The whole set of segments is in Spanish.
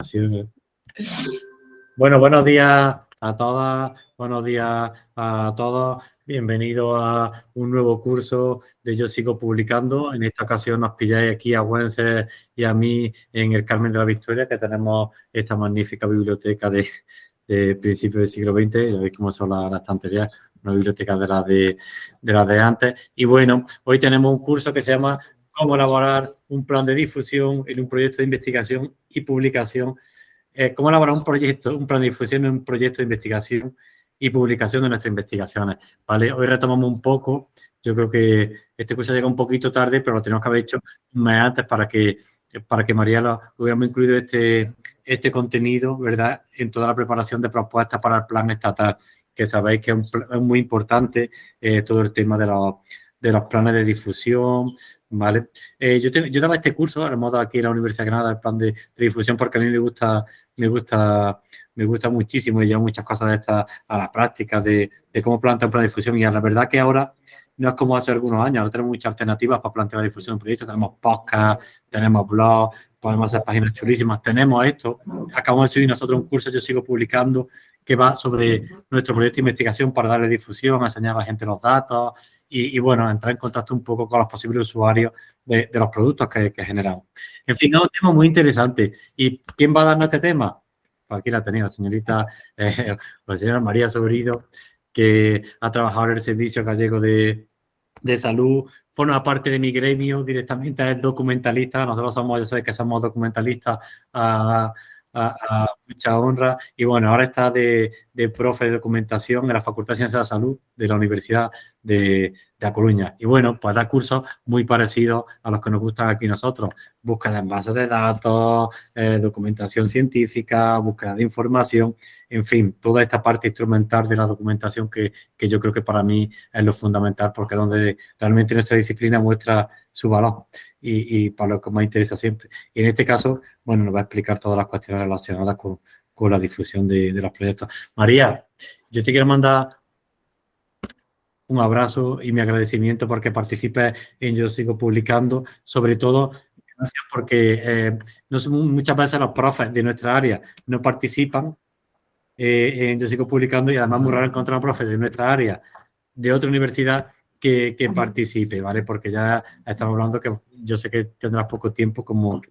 Sí. Bueno, buenos días a todas, buenos días a todos. Bienvenidos a un nuevo curso de Yo Sigo Publicando. En esta ocasión nos pilláis aquí a Wences y a mí en el Carmen de la Victoria, que tenemos esta magnífica biblioteca de principios del siglo XX. Ya veis cómo son las estanterías, una biblioteca de las de antes. Y bueno, hoy tenemos un curso que se llama Cómo elaborar un plan de difusión en un proyecto de investigación y publicación. Cómo elaborar un proyecto, un plan de difusión en un proyecto de investigación y publicación de nuestras investigaciones, ¿vale? Hoy retomamos un poco, yo creo que este curso llega un poquito tarde, pero lo tenemos que haber hecho un mes antes para que María lo hubiéramos incluido este contenido, ¿verdad?, en toda la preparación de propuestas para el plan estatal, que sabéis que es muy importante todo el tema de los planes de difusión, ¿vale? Yo daba este curso, lo hemos dado aquí en la Universidad de Granada, el plan de difusión, porque a mí me gusta muchísimo y llevo muchas cosas de estas a la práctica de cómo plantear un plan de difusión. Y la verdad que ahora no es como hace algunos años, ahora tenemos muchas alternativas para plantear la difusión de un proyecto. Tenemos podcast, tenemos blogs, podemos hacer páginas chulísimas, tenemos esto. Acabamos de subir nosotros un curso, Yo Sigo Publicando, que va sobre nuestro proyecto de investigación para darle difusión, enseñar a la gente los datos y bueno, entrar en contacto un poco con los posibles usuarios de los productos que generamos. En fin, es un tema muy interesante. ¿Y quién va a darnos este tema? Pues aquí la tenía la señorita, la señora María Sobrido, que ha trabajado en el Servicio Gallego de Salud, forma parte de mi gremio, directamente es documentalista. Nosotros somos, yo sé que somos documentalistas a, a mucha honra. Y bueno, ahora está de profe de documentación en la Facultad de Ciencias de la Salud de la Universidad de A Coruña. Y bueno, pues da cursos muy parecidos a los que nos gustan aquí nosotros. Búsqueda en bases de datos, documentación científica, búsqueda de información, en fin, toda esta parte instrumental de la documentación que yo creo que para mí es lo fundamental, porque es donde realmente nuestra disciplina muestra su valor y para lo que más interesa siempre. Y en este caso, bueno, nos va a explicar todas las cuestiones relacionadas con la difusión de los proyectos. María, yo te quiero mandar un abrazo y mi agradecimiento porque participes en Yo Sigo Publicando, sobre todo gracias porque muchas veces los profes de nuestra área no participan en Yo Sigo Publicando, y además muy raro encontrar a profes de nuestra área de otra universidad que participe, ¿vale? Porque ya estamos hablando que yo sé que tendrás poco tiempo como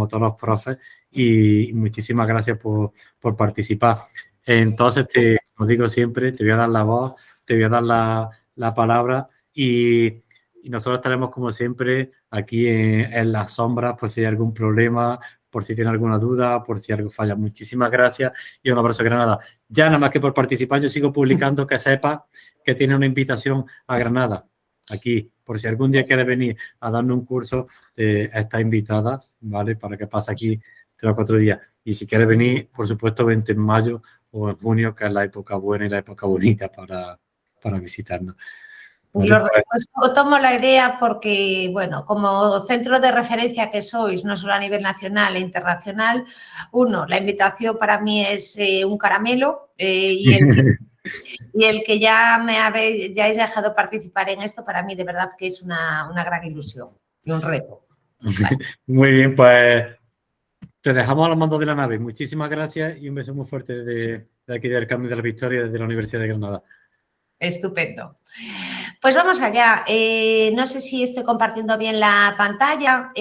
todos los profes, y muchísimas gracias por participar. Entonces, como digo siempre, te voy a dar la voz, te voy a dar la palabra y nosotros estaremos como siempre aquí en las sombras por si hay algún problema, por si tiene alguna duda, por si algo falla. Muchísimas gracias y un abrazo de Granada. Ya nada más que por participar, Yo Sigo Publicando, que sepa que tiene una invitación a Granada, aquí, por si algún día quiere venir a darnos un curso, está invitada, ¿vale? Para que pase aquí 3 o 4 días. Y si quiere venir, por supuesto, 20 en mayo o en junio, que es la época buena y la época bonita para visitarnos. ¿Vale? Pues tomo la idea porque, bueno, como centro de referencia que sois, no solo a nivel nacional e internacional, la invitación para mí es un caramelo y el que ya ya hayáis dejado participar en esto, para mí de verdad que es una gran ilusión y un reto. Vale. Muy bien, pues te dejamos a los mandos de la nave. Muchísimas gracias y un beso muy fuerte de aquí del Carmen de la Victoria, desde la Universidad de Granada. Estupendo. Pues vamos allá. No sé si estoy compartiendo bien la pantalla.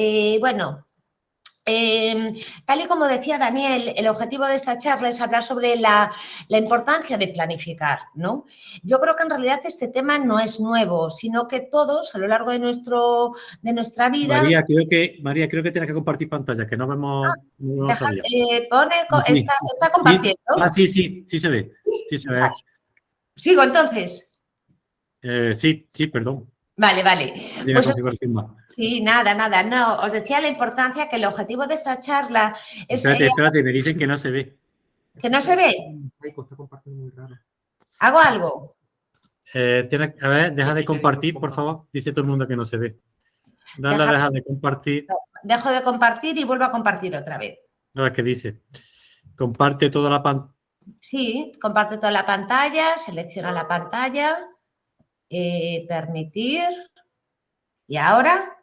Tal y como decía Daniel, el objetivo de esta charla es hablar sobre la importancia de planificar, ¿no? Yo creo que en realidad este tema no es nuevo, sino que todos a lo largo de nuestra vida... María, creo que tienes que compartir pantalla, que no vemos todavía. ¿Está compartiendo? Sí, sí se ve. Sí se ve. Vale. ¿Sigo entonces? Sí, perdón. Vale. Pues sí, nada. No, os decía la importancia que el objetivo de esta charla es... Espérate, me dicen que no se ve. ¿Que no se ve? ¿Hago algo? A ver, deja de compartir, por favor. Dice todo el mundo que no se ve. Deja de compartir. Dejo de compartir y vuelvo a compartir otra vez. A ver qué dice. Comparte toda la pantalla. Sí, comparte toda la pantalla, selecciona la pantalla, permitir. ¿Y ahora?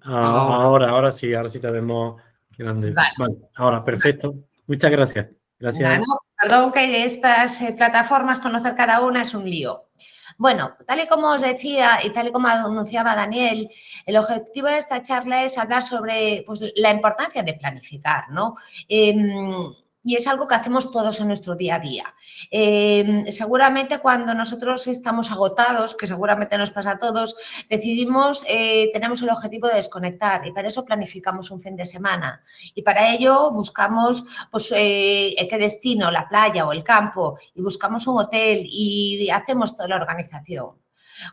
Ahora sí te vemos grande. Vale. Vale, ahora, perfecto. Muchas gracias. Gracias. Bueno, perdón que estas plataformas, conocer cada una es un lío. Bueno, tal y como os decía y tal y como anunciaba Daniel, el objetivo de esta charla es hablar sobre pues, la importancia de planificar, ¿no? Y es algo que hacemos todos en nuestro día a día. Seguramente cuando nosotros estamos agotados, que seguramente nos pasa a todos, decidimos, tenemos el objetivo de desconectar y para eso planificamos un fin de semana. Y para ello buscamos pues, qué destino, la playa o el campo, y buscamos un hotel y hacemos toda la organización.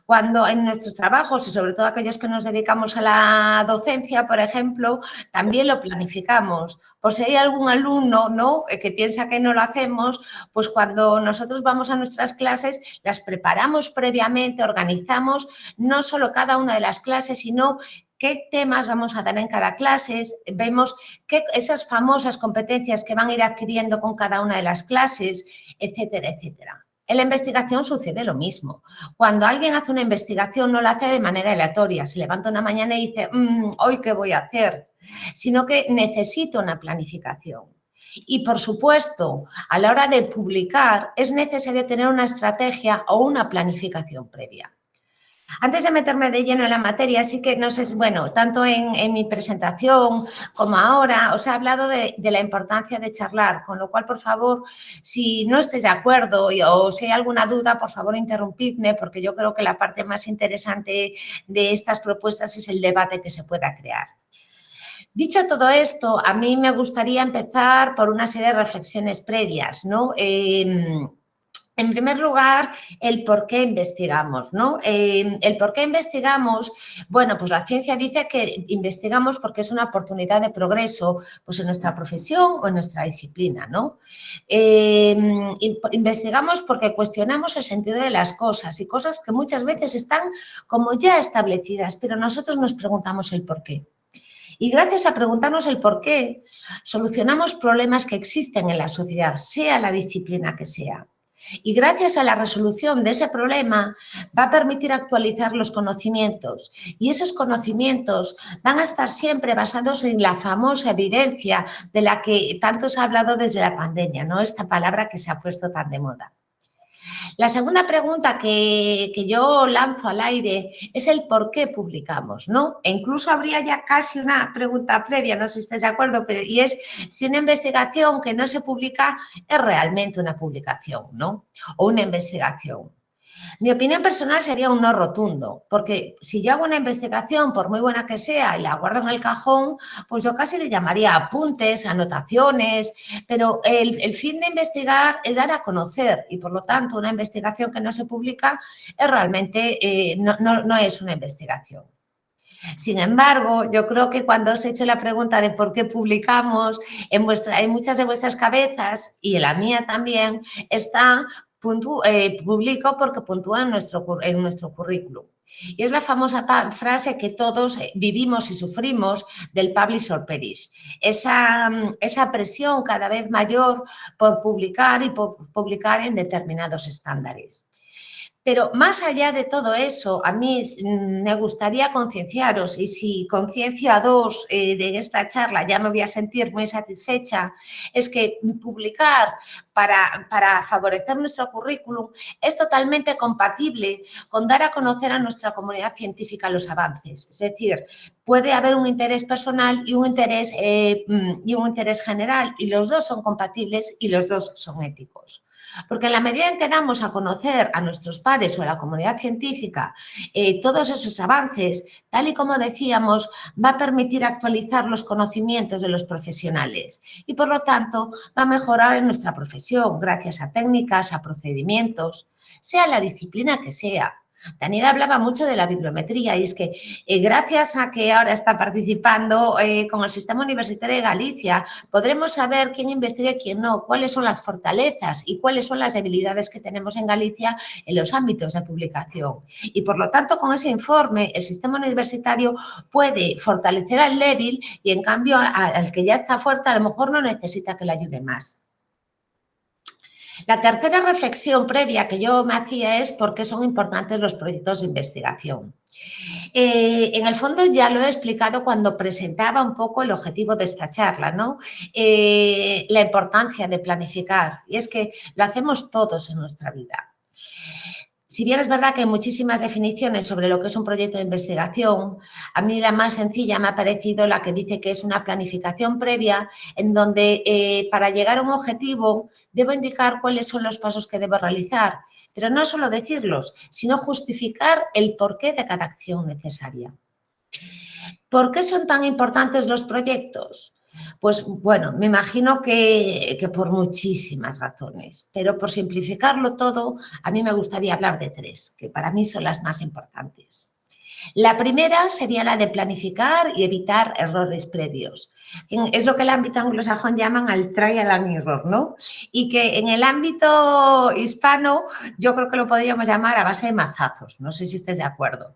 Cuando en nuestros trabajos, y sobre todo aquellos que nos dedicamos a la docencia, por ejemplo, también lo planificamos. Por si hay algún alumno, ¿no?, que piensa que no lo hacemos, pues cuando nosotros vamos a nuestras clases, las preparamos previamente, organizamos no solo cada una de las clases, sino qué temas vamos a dar en cada clase, vemos esas famosas competencias que van a ir adquiriendo con cada una de las clases, etcétera, etcétera. En la investigación sucede lo mismo. Cuando alguien hace una investigación no la hace de manera aleatoria, se levanta una mañana y dice, ¿hoy qué voy a hacer? Sino que necesita una planificación. Y, por supuesto, a la hora de publicar es necesario tener una estrategia o una planificación previa. Antes de meterme de lleno en la materia, sí que no sé, bueno, tanto en mi presentación como ahora os he hablado de la importancia de charlar, con lo cual, por favor, si no estáis de acuerdo o si hay alguna duda, por favor, interrumpidme, porque yo creo que la parte más interesante de estas propuestas es el debate que se pueda crear. Dicho todo esto, a mí me gustaría empezar por una serie de reflexiones previas, ¿no? En primer lugar, el por qué investigamos, ¿no? El por qué investigamos, bueno, pues la ciencia dice que investigamos porque es una oportunidad de progreso, pues en nuestra profesión o en nuestra disciplina, ¿no? Investigamos porque cuestionamos el sentido de las cosas y cosas que muchas veces están como ya establecidas, pero nosotros nos preguntamos el por qué. Y gracias a preguntarnos el por qué, solucionamos problemas que existen en la sociedad, sea la disciplina que sea. Y gracias a la resolución de ese problema va a permitir actualizar los conocimientos y esos conocimientos van a estar siempre basados en la famosa evidencia de la que tanto se ha hablado desde la pandemia, ¿no? Esta palabra que se ha puesto tan de moda. La segunda pregunta que yo lanzo al aire es el por qué publicamos, ¿no? E incluso habría ya casi una pregunta previa, no sé si estáis de acuerdo, pero, y es si una investigación que no se publica es realmente una publicación, ¿no? O una investigación. Mi opinión personal sería un no rotundo, porque si yo hago una investigación, por muy buena que sea, y la guardo en el cajón, pues yo casi le llamaría apuntes, anotaciones, pero el fin de investigar es dar a conocer y, por lo tanto, una investigación que no se publica es realmente no es una investigación. Sin embargo, yo creo que cuando os he hecho la pregunta de por qué publicamos, en muchas de vuestras cabezas y en la mía también está publico porque puntúa en nuestro currículum. Y es la famosa frase que todos vivimos y sufrimos del publish or perish. Esa presión cada vez mayor por publicar y por publicar en determinados estándares. Pero más allá de todo eso, a mí me gustaría concienciaros, y si conciencio a dos de esta charla ya me voy a sentir muy satisfecha, es que publicar para favorecer nuestro currículum es totalmente compatible con dar a conocer a nuestra comunidad científica los avances. Es decir, puede haber un interés personal y un interés general, y los dos son compatibles y los dos son éticos. Porque en la medida en que damos a conocer a nuestros pares o a la comunidad científica todos esos avances, tal y como decíamos, va a permitir actualizar los conocimientos de los profesionales y, por lo tanto, va a mejorar en nuestra profesión gracias a técnicas, a procedimientos, sea la disciplina que sea. Daniel hablaba mucho de la bibliometría y es que gracias a que ahora está participando con el Sistema Universitario de Galicia, podremos saber quién investiga y quién no, cuáles son las fortalezas y cuáles son las debilidades que tenemos en Galicia en los ámbitos de publicación. Y por lo tanto, con ese informe, el sistema universitario puede fortalecer al débil y, en cambio, al que ya está fuerte, a lo mejor no necesita que le ayude más. La tercera reflexión previa que yo me hacía es por qué son importantes los proyectos de investigación. En el fondo ya lo he explicado cuando presentaba un poco el objetivo de esta charla, ¿no? La importancia de planificar, y es que lo hacemos todos en nuestra vida. Si bien es verdad que hay muchísimas definiciones sobre lo que es un proyecto de investigación, a mí la más sencilla me ha parecido la que dice que es una planificación previa en donde para llegar a un objetivo debo indicar cuáles son los pasos que debo realizar, pero no solo decirlos, sino justificar el porqué de cada acción necesaria. ¿Por qué son tan importantes los proyectos? Pues bueno, me imagino que por muchísimas razones, pero por simplificarlo todo, a mí me gustaría hablar de tres, que para mí son las más importantes. La primera sería la de planificar y evitar errores previos. Es lo que el ámbito anglosajón llaman al trial and error, ¿no? Y que en el ámbito hispano yo creo que lo podríamos llamar a base de mazazos. No sé si estés de acuerdo.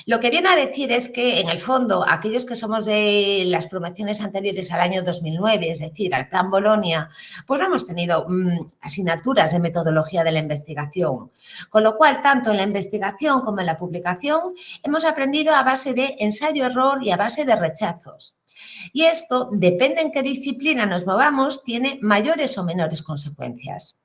Lo que viene a decir es que, en el fondo, aquellos que somos de las promociones anteriores al año 2009, es decir, al Plan Bolonia, pues no hemos tenido asignaturas de metodología de la investigación. Con lo cual, tanto en la investigación como en la publicación, hemos aprendido a base de ensayo-error y a base de rechazos. Y esto, depende en qué disciplina nos movamos, tiene mayores o menores consecuencias.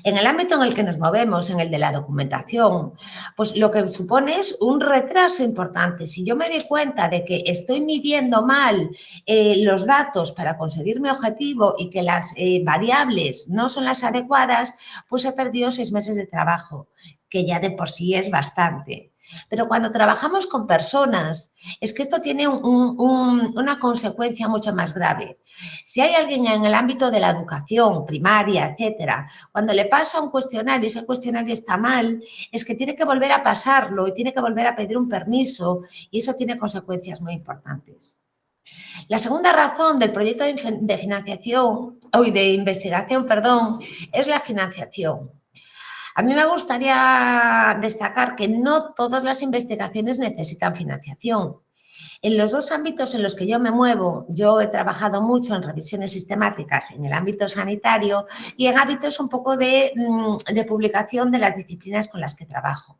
En el ámbito en el que nos movemos, en el de la documentación, pues lo que supone es un retraso importante. Si yo me doy cuenta de que estoy midiendo mal los datos para conseguir mi objetivo y que las variables no son las adecuadas, pues he perdido 6 meses de trabajo, que ya de por sí es bastante. Pero cuando trabajamos con personas, es que esto tiene una consecuencia mucho más grave. Si hay alguien en el ámbito de la educación primaria, etcétera, cuando le pasa un cuestionario y ese cuestionario está mal, es que tiene que volver a pasarlo y tiene que volver a pedir un permiso y eso tiene consecuencias muy importantes. La segunda razón del proyecto de financiación, de investigación, perdón, es la financiación. A mí me gustaría destacar que no todas las investigaciones necesitan financiación. En los dos ámbitos en los que yo me muevo, yo he trabajado mucho en revisiones sistemáticas en el ámbito sanitario y en hábitos un poco de publicación de las disciplinas con las que trabajo.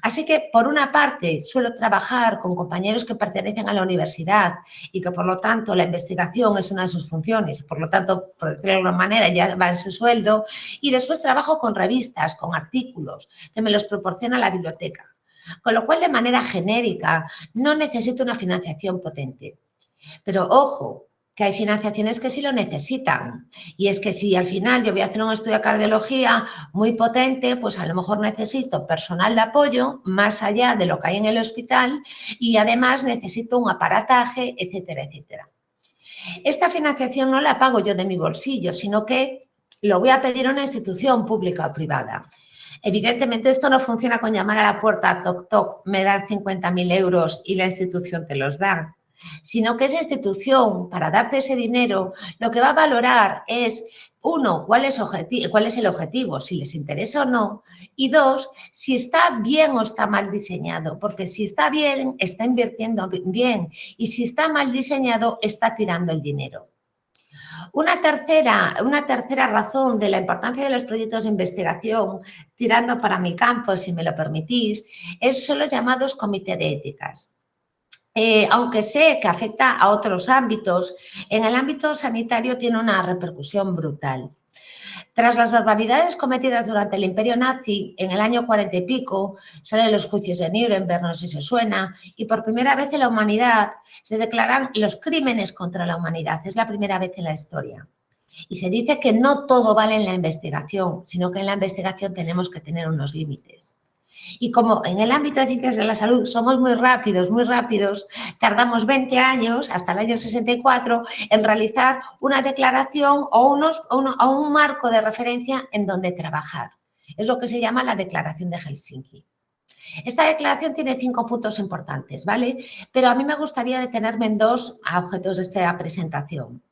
Así que, por una parte, suelo trabajar con compañeros que pertenecen a la universidad y que, por lo tanto, la investigación es una de sus funciones, por lo tanto, por decirlo de alguna manera, ya va en su sueldo, y después trabajo con revistas, con artículos, que me los proporciona la biblioteca. Con lo cual, de manera genérica, no necesito una financiación potente. Pero, ojo, que hay financiaciones que sí lo necesitan. Y es que si al final yo voy a hacer un estudio de cardiología muy potente, pues a lo mejor necesito personal de apoyo más allá de lo que hay en el hospital y además necesito un aparataje, etcétera, etcétera. Esta financiación no la pago yo de mi bolsillo, sino que lo voy a pedir a una institución pública o privada. Evidentemente, esto no funciona con llamar a la puerta, toc, toc, me das 50.000 euros y la institución te los da, sino que esa institución, para darte ese dinero, lo que va a valorar es, uno, cuál es el objetivo, si les interesa o no, y dos, si está bien o está mal diseñado, porque si está bien, está invirtiendo bien, y si está mal diseñado, está tirando el dinero. Una tercera razón de la importancia de los proyectos de investigación, tirando para mi campo, si me lo permitís, son los llamados comités de éticas. Aunque sé que afecta a otros ámbitos, en el ámbito sanitario tiene una repercusión brutal. Tras las barbaridades cometidas durante el imperio nazi, en el año 40 y pico, salen los juicios de Nuremberg, no sé si os suena, y por primera vez en la humanidad se declaran los crímenes contra la humanidad. Es la primera vez en la historia. Y se dice que no todo vale en la investigación, sino que en la investigación tenemos que tener unos límites. Y como en el ámbito de ciencias de la salud somos muy rápidos, tardamos 20 años, hasta el año 64, en realizar una declaración o un marco de referencia en donde trabajar. Es lo que se llama la Declaración de Helsinki. Esta declaración tiene 5 puntos importantes, ¿vale? Pero a mí me gustaría detenerme en 2 objetos de esta presentación.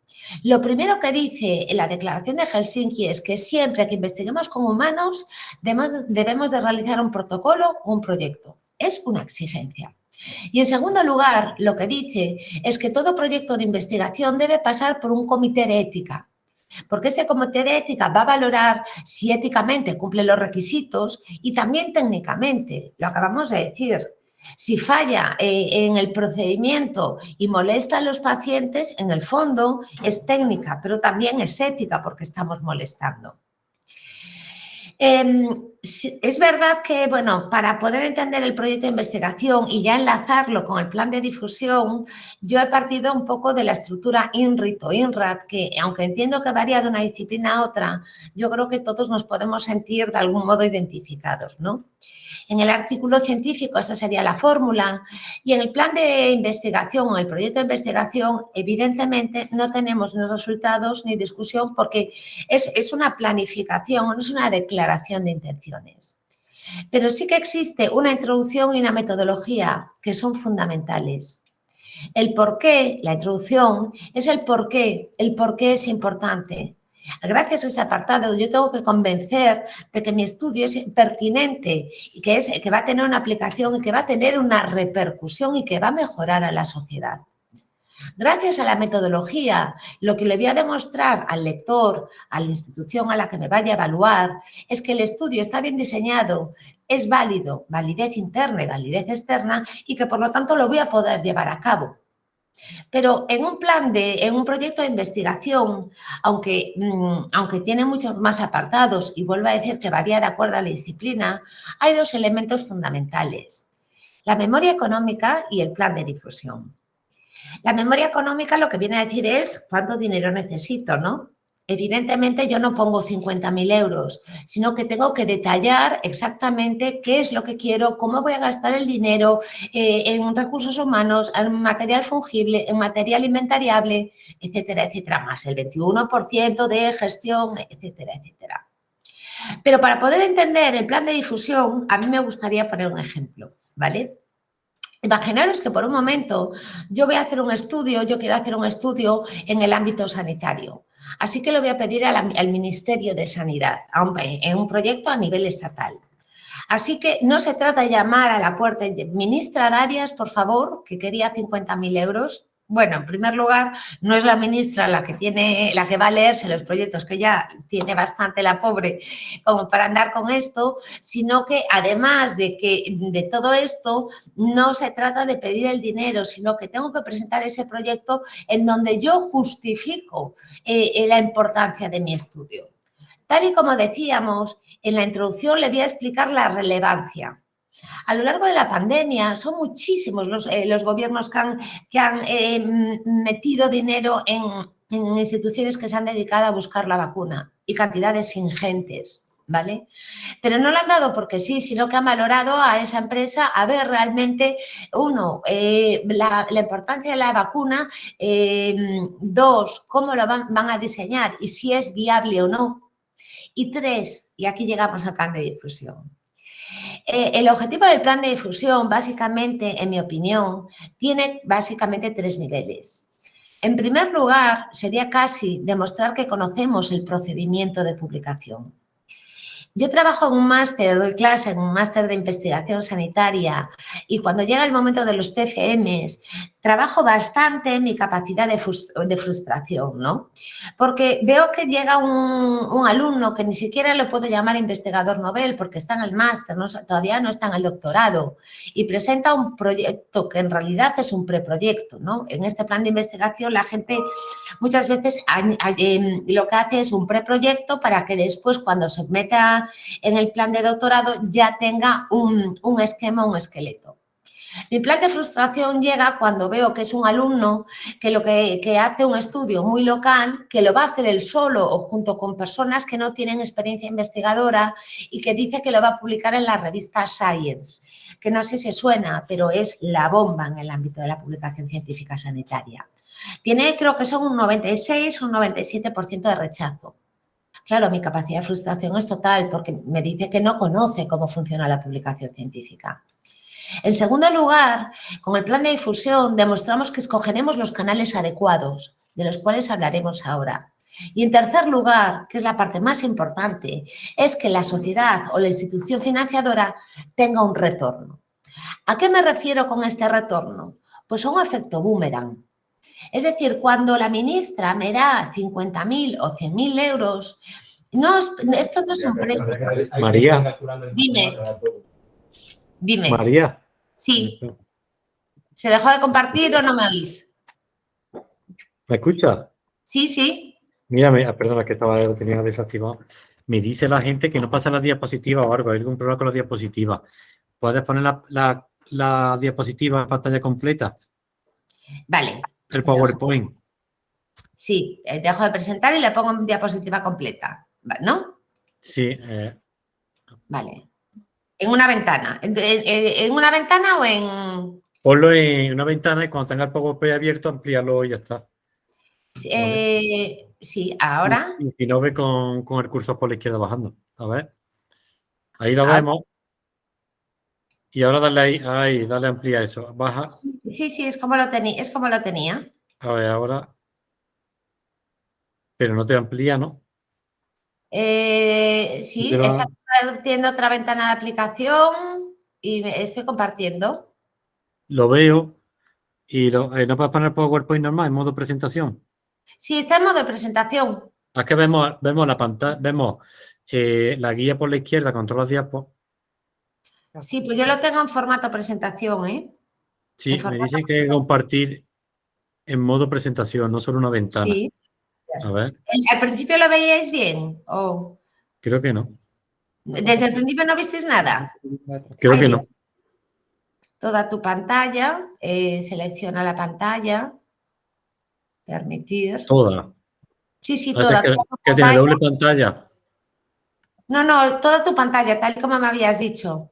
Lo primero que dice en la Declaración de Helsinki es que siempre que investiguemos con humanos debemos de realizar un protocolo o un proyecto. Es una exigencia. Y en segundo lugar, lo que dice es que todo proyecto de investigación debe pasar por un comité de ética. Porque ese comité de ética va a valorar si éticamente cumple los requisitos y también técnicamente, lo acabamos de decir. Si falla en el procedimiento y molesta a los pacientes, en el fondo es técnica, pero también es ética porque estamos molestando. Es verdad que, bueno, para poder entender el proyecto de investigación y ya enlazarlo con el plan de difusión, yo he partido un poco de la estructura INRIT o INRAD, que aunque entiendo que varía de una disciplina a otra, yo creo que todos nos podemos sentir de algún modo identificados, ¿no? En el artículo científico esa sería la fórmula y en el plan de investigación o el proyecto de investigación evidentemente no tenemos ni resultados ni discusión porque es una planificación, no es una declaración de intenciones. Pero sí que existe una introducción y una metodología que son fundamentales. El por qué, la introducción, es el por qué es importante. Gracias a este apartado yo tengo que convencer de que mi estudio es pertinente y que va a tener una aplicación y que va a tener una repercusión y que va a mejorar a la sociedad. Gracias a la metodología, lo que le voy a demostrar al lector, a la institución a la que me vaya a evaluar, es que el estudio está bien diseñado, es válido, validez interna y validez externa, y que por lo tanto lo voy a poder llevar a cabo. Pero en un proyecto de investigación, aunque tiene muchos más apartados y vuelvo a decir que varía de acuerdo a la disciplina, hay dos elementos fundamentales: la memoria económica y el plan de difusión. La memoria económica lo que viene a decir es cuánto dinero necesito, ¿no? Evidentemente yo no pongo 50.000 euros, sino que tengo que detallar exactamente qué es lo que quiero, cómo voy a gastar el dinero en recursos humanos, en material fungible, en material inventariable, etcétera, etcétera, más el 21% de gestión, etcétera, etcétera. Pero para poder entender el plan de difusión, a mí me gustaría poner un ejemplo, ¿vale? Imaginaros que por un momento yo quiero hacer un estudio en el ámbito sanitario. Así que le voy a pedir al Ministerio de Sanidad, en un proyecto a nivel estatal. Así que no se trata de llamar a la puerta y decir, ministra Darias, por favor, que quería 50.000 euros. Bueno, en primer lugar, no es la ministra la que va a leerse los proyectos, que ya tiene bastante la pobre como para andar con esto, sino que además de todo esto, no se trata de pedir el dinero, sino que tengo que presentar ese proyecto en donde yo justifico la importancia de mi estudio. Tal y como decíamos, en la introducción le voy a explicar la relevancia. A lo largo de la pandemia son muchísimos los gobiernos que han metido dinero en instituciones que se han dedicado a buscar la vacuna y cantidades ingentes, ¿vale? Pero no lo han dado porque sí, sino que han valorado a esa empresa a ver realmente, uno, la importancia de la vacuna, dos, cómo lo van a diseñar y si es viable o no. Y tres, y aquí llegamos al plan de difusión. El objetivo del plan de difusión, básicamente, en mi opinión, tiene básicamente tres niveles. En primer lugar, sería casi demostrar que conocemos el procedimiento de publicación. Yo trabajo en un máster, doy clase en un máster de investigación sanitaria y cuando llega el momento de los TFMs, trabajo bastante en mi capacidad de frustración, ¿no? Porque veo que llega un alumno que ni siquiera lo puedo llamar investigador novel porque está en el máster, ¿no? Todavía no está en el doctorado y presenta un proyecto que en realidad es un preproyecto, ¿no? En este plan de investigación la gente muchas veces lo que hace es un preproyecto para que después cuando se meta en el plan de doctorado ya tenga un esquema, un esqueleto. Mi plan de frustración llega cuando veo que es un alumno que hace un estudio muy local, que lo va a hacer él solo o junto con personas que no tienen experiencia investigadora y que dice que lo va a publicar en la revista Science, que no sé si suena, pero es la bomba en el ámbito de la publicación científica sanitaria. Tiene, creo que son un 96 o un 97% de rechazo. Claro, mi capacidad de frustración es total porque me dice que no conoce cómo funciona la publicación científica. En segundo lugar, con el plan de difusión demostramos que escogeremos los canales adecuados, de los cuales hablaremos ahora. Y en tercer lugar, que es la parte más importante, es que la sociedad o la institución financiadora tenga un retorno. ¿A qué me refiero con este retorno? Pues a un efecto boomerang. Es decir, cuando la ministra me da 50.000 o 100.000 euros, esto no es un préstamo. María. Dime. María. Sí. ¿Se dejó de compartir o no me oís? ¿Me escucha? Sí, sí. Mira, perdona que tenía desactivado. Me dice la gente que no pasa la diapositiva o algo, hay algún problema con la diapositiva. ¿Puedes poner la diapositiva en pantalla completa? Vale. El PowerPoint. Sí, dejo de presentar y le pongo en diapositiva completa, ¿no? Sí. Vale. En una ventana. ¿En una ventana o en...? Ponlo en una ventana y cuando tenga el PowerPoint abierto, amplíalo y ya está. Sí, ahora. Y si no, ve con el cursor por la izquierda bajando. A ver. Ahí lo Ahora. vemos. Y ahora dale ahí, dale a ampliar eso. Baja. Sí, es como lo tenía. A ver, ahora. Pero no te amplía, ¿no? Sí, está compartiendo otra ventana de aplicación y estoy compartiendo. Lo veo. Y no puedes poner PowerPoint normal en modo presentación. Sí, está en modo presentación. Es que vemos la pantalla, vemos la guía por la izquierda con todos los diapos. Sí, pues yo lo tengo en formato presentación, ¿eh? Sí, me dicen que hay que compartir en modo presentación, no solo una ventana. Sí. A ver. ¿Al principio lo veíais bien? ¿O Creo que no. desde el principio no visteis nada? Creo que no. Toda tu pantalla, selecciona la pantalla, permitir. Toda. Sí, toda. Que tiene doble pantalla. No, toda tu pantalla, tal como me habías dicho.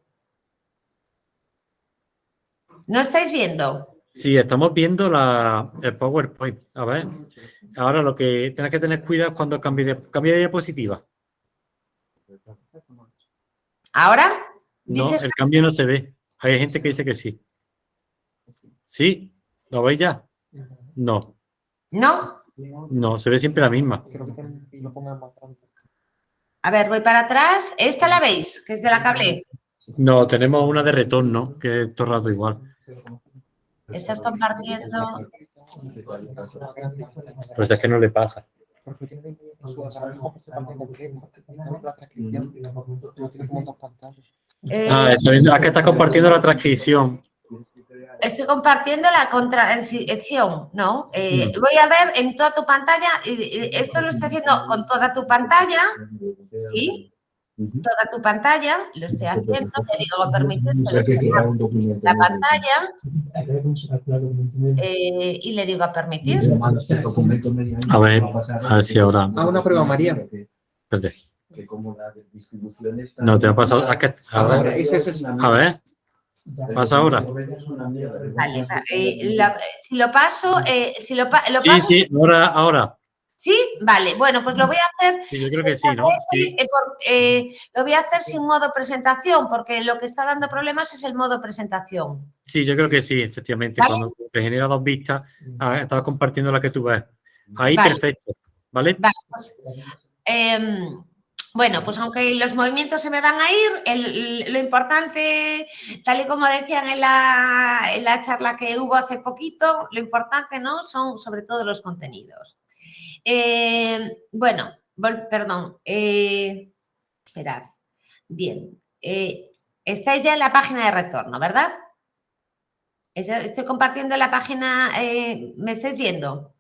¿No estáis viendo? Sí, estamos viendo el PowerPoint. A ver. Ahora lo que tienes que tener cuidado es cuando cambie de diapositiva. ¿Ahora? No, el cambio no se ve. Hay gente que dice que sí. ¿Sí? ¿Lo veis ya? No. ¿No? No, se ve siempre la misma. A ver, voy para atrás. ¿Esta la veis? Que es de la que hablé. No, tenemos una de retorno, que es todo el rato igual. Estás compartiendo. Pues es que no le pasa. Es que estás compartiendo la transcripción. Estoy compartiendo la transcripción, ¿no? Voy a ver en toda tu pantalla, esto lo estoy haciendo con toda tu pantalla, ¿sí? Toda tu pantalla, lo estoy haciendo, le digo permitir la pantalla y le digo a permitir. A ver si ahora... una prueba, María. Espérate. No, te ha pasado... A ver. ¿Pasa ahora? Vale, si lo paso, Sí, ahora. ¿Sí? Vale, bueno, pues lo voy a hacer. Sí, yo creo que sí, ¿no? Sí. Lo voy a hacer sin modo presentación, porque lo que está dando problemas es el modo presentación. Sí, yo creo que sí, efectivamente. ¿Vale? Cuando te genera dos vistas, estás compartiendo la que tú ves. Ahí, vale. Perfecto. ¿Vale? Vale, pues, bueno, pues aunque los movimientos se me van a ir, lo importante, tal y como decían en la charla que hubo hace poquito, lo importante, ¿no? Son sobre todo los contenidos. Bueno, perdón. Esperad. Bien. Estáis ya en la página de retorno, ¿verdad? Estoy compartiendo la página. ¿Me estáis viendo?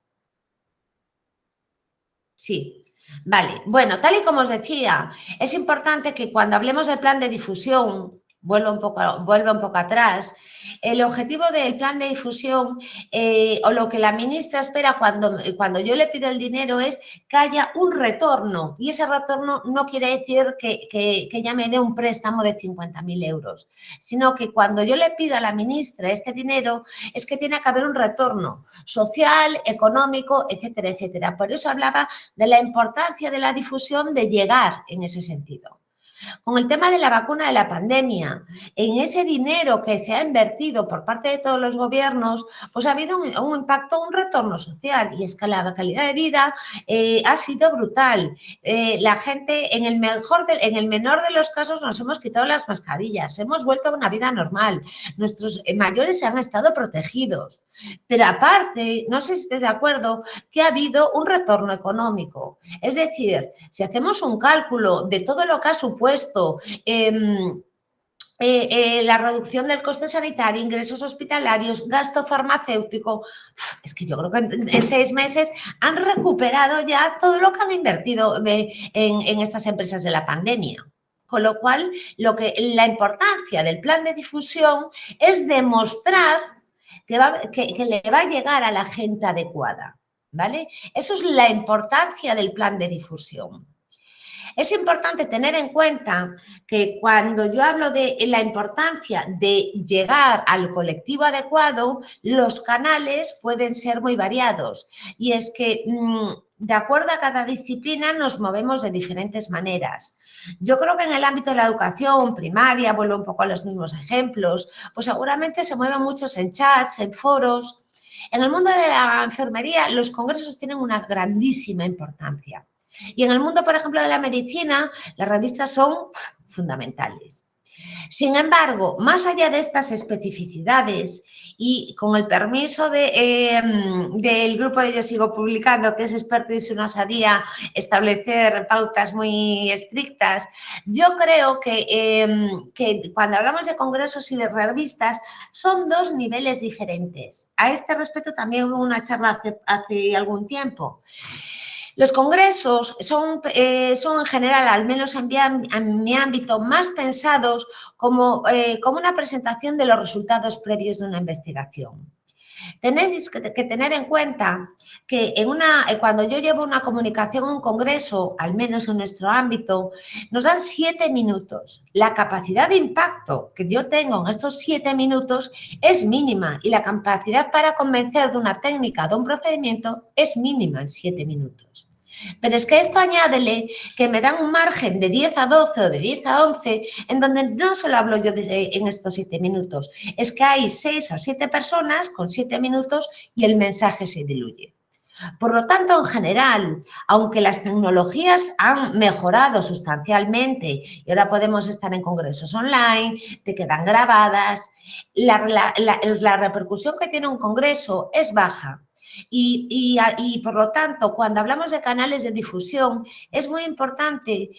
Sí. Vale. Bueno, tal y como os decía, es importante que cuando hablemos del plan de difusión, vuelvo un poco atrás, el objetivo del plan de difusión o lo que la ministra espera cuando yo le pido el dinero es que haya un retorno, y ese retorno no quiere decir que ella me dé un préstamo de 50.000 euros, sino que cuando yo le pido a la ministra este dinero es que tiene que haber un retorno social, económico, etcétera, etcétera. Por eso hablaba de la importancia de la difusión, de llegar en ese sentido. Con el tema de la vacuna de la pandemia, en ese dinero que se ha invertido por parte de todos los gobiernos, pues ha habido un impacto, un retorno social, y es que la calidad de vida ha sido brutal. La gente, en el menor de los casos, nos hemos quitado las mascarillas, hemos vuelto a una vida normal, nuestros mayores han estado protegidos, pero aparte, no sé si estés de acuerdo, que ha habido un retorno económico. Es decir, si hacemos un cálculo de todo lo que ha supuesto la reducción del coste sanitario, ingresos hospitalarios, gasto farmacéutico, es que yo creo que en 6 meses han recuperado ya todo lo que han invertido en estas empresas de la pandemia. Con lo cual, la importancia del plan de difusión es demostrar que le va a llegar a la gente adecuada, ¿vale? Eso es la importancia del plan de difusión. Es importante tener en cuenta que cuando yo hablo de la importancia de llegar al colectivo adecuado, los canales pueden ser muy variados. Y es que de acuerdo a cada disciplina nos movemos de diferentes maneras. Yo creo que en el ámbito de la educación primaria, vuelvo un poco a los mismos ejemplos, pues seguramente se mueven muchos en chats, en foros. En el mundo de la enfermería, los congresos tienen una grandísima importancia. Y en el mundo, por ejemplo, de la medicina, las revistas son fundamentales. Sin embargo, más allá de estas especificidades y con el permiso del grupo de Yo Sigo Publicando, que es experto y su osadía establecer pautas muy estrictas, yo creo que cuando hablamos de congresos y de revistas son dos niveles diferentes. A este respecto también hubo una charla hace algún tiempo. Los congresos son en general, al menos en mi ámbito, más pensados como una presentación de los resultados previos de una investigación. Tenéis que tener en cuenta que cuando yo llevo una comunicación a un congreso, al menos en nuestro ámbito, nos dan 7 minutos. La capacidad de impacto que yo tengo en estos 7 minutos es mínima y la capacidad para convencer de una técnica, de un procedimiento, es mínima en 7 minutos. Pero es que esto añádele que me dan un margen de 10 a 12 o de 10 a 11 en donde no solo hablo yo en estos 7 minutos, es que hay 6 o 7 personas con 7 minutos y el mensaje se diluye. Por lo tanto, en general, aunque las tecnologías han mejorado sustancialmente y ahora podemos estar en congresos online, te quedan grabadas, la repercusión que tiene un congreso es baja. Y por lo tanto, cuando hablamos de canales de difusión, es muy importante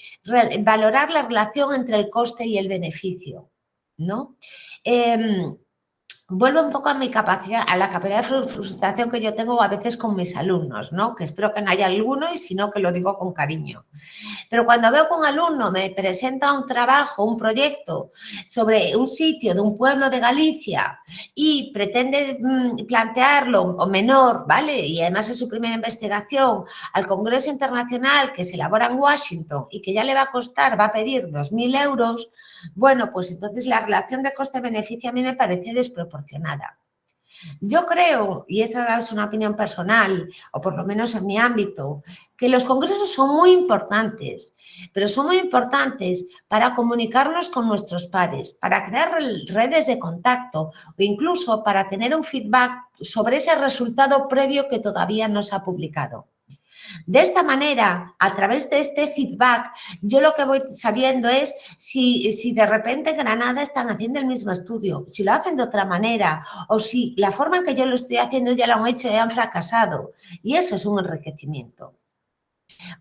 valorar la relación entre el coste y el beneficio, ¿no? Vuelvo un poco a mi capacidad, a la capacidad de frustración que yo tengo a veces con mis alumnos, ¿no? Que espero que no haya alguno y si no, que lo digo con cariño. Pero cuando veo que un alumno me presenta un trabajo, un proyecto sobre un sitio de un pueblo de Galicia y pretende plantearlo o menor, ¿vale? Y además es su primera investigación al Congreso Internacional que se elabora en Washington y que ya le va a costar, va a pedir 2.000 euros, bueno, pues entonces la relación de coste-beneficio a mí me parece desproporcionada. Yo creo, y esta es una opinión personal, o por lo menos en mi ámbito, que los congresos son muy importantes, pero son muy importantes para comunicarnos con nuestros pares, para crear redes de contacto o incluso para tener un feedback sobre ese resultado previo que todavía no se ha publicado. De esta manera, a través de este feedback, yo lo que voy sabiendo es si de repente en Granada están haciendo el mismo estudio, si lo hacen de otra manera o si la forma en que yo lo estoy haciendo ya lo han hecho y han fracasado. Y eso es un enriquecimiento.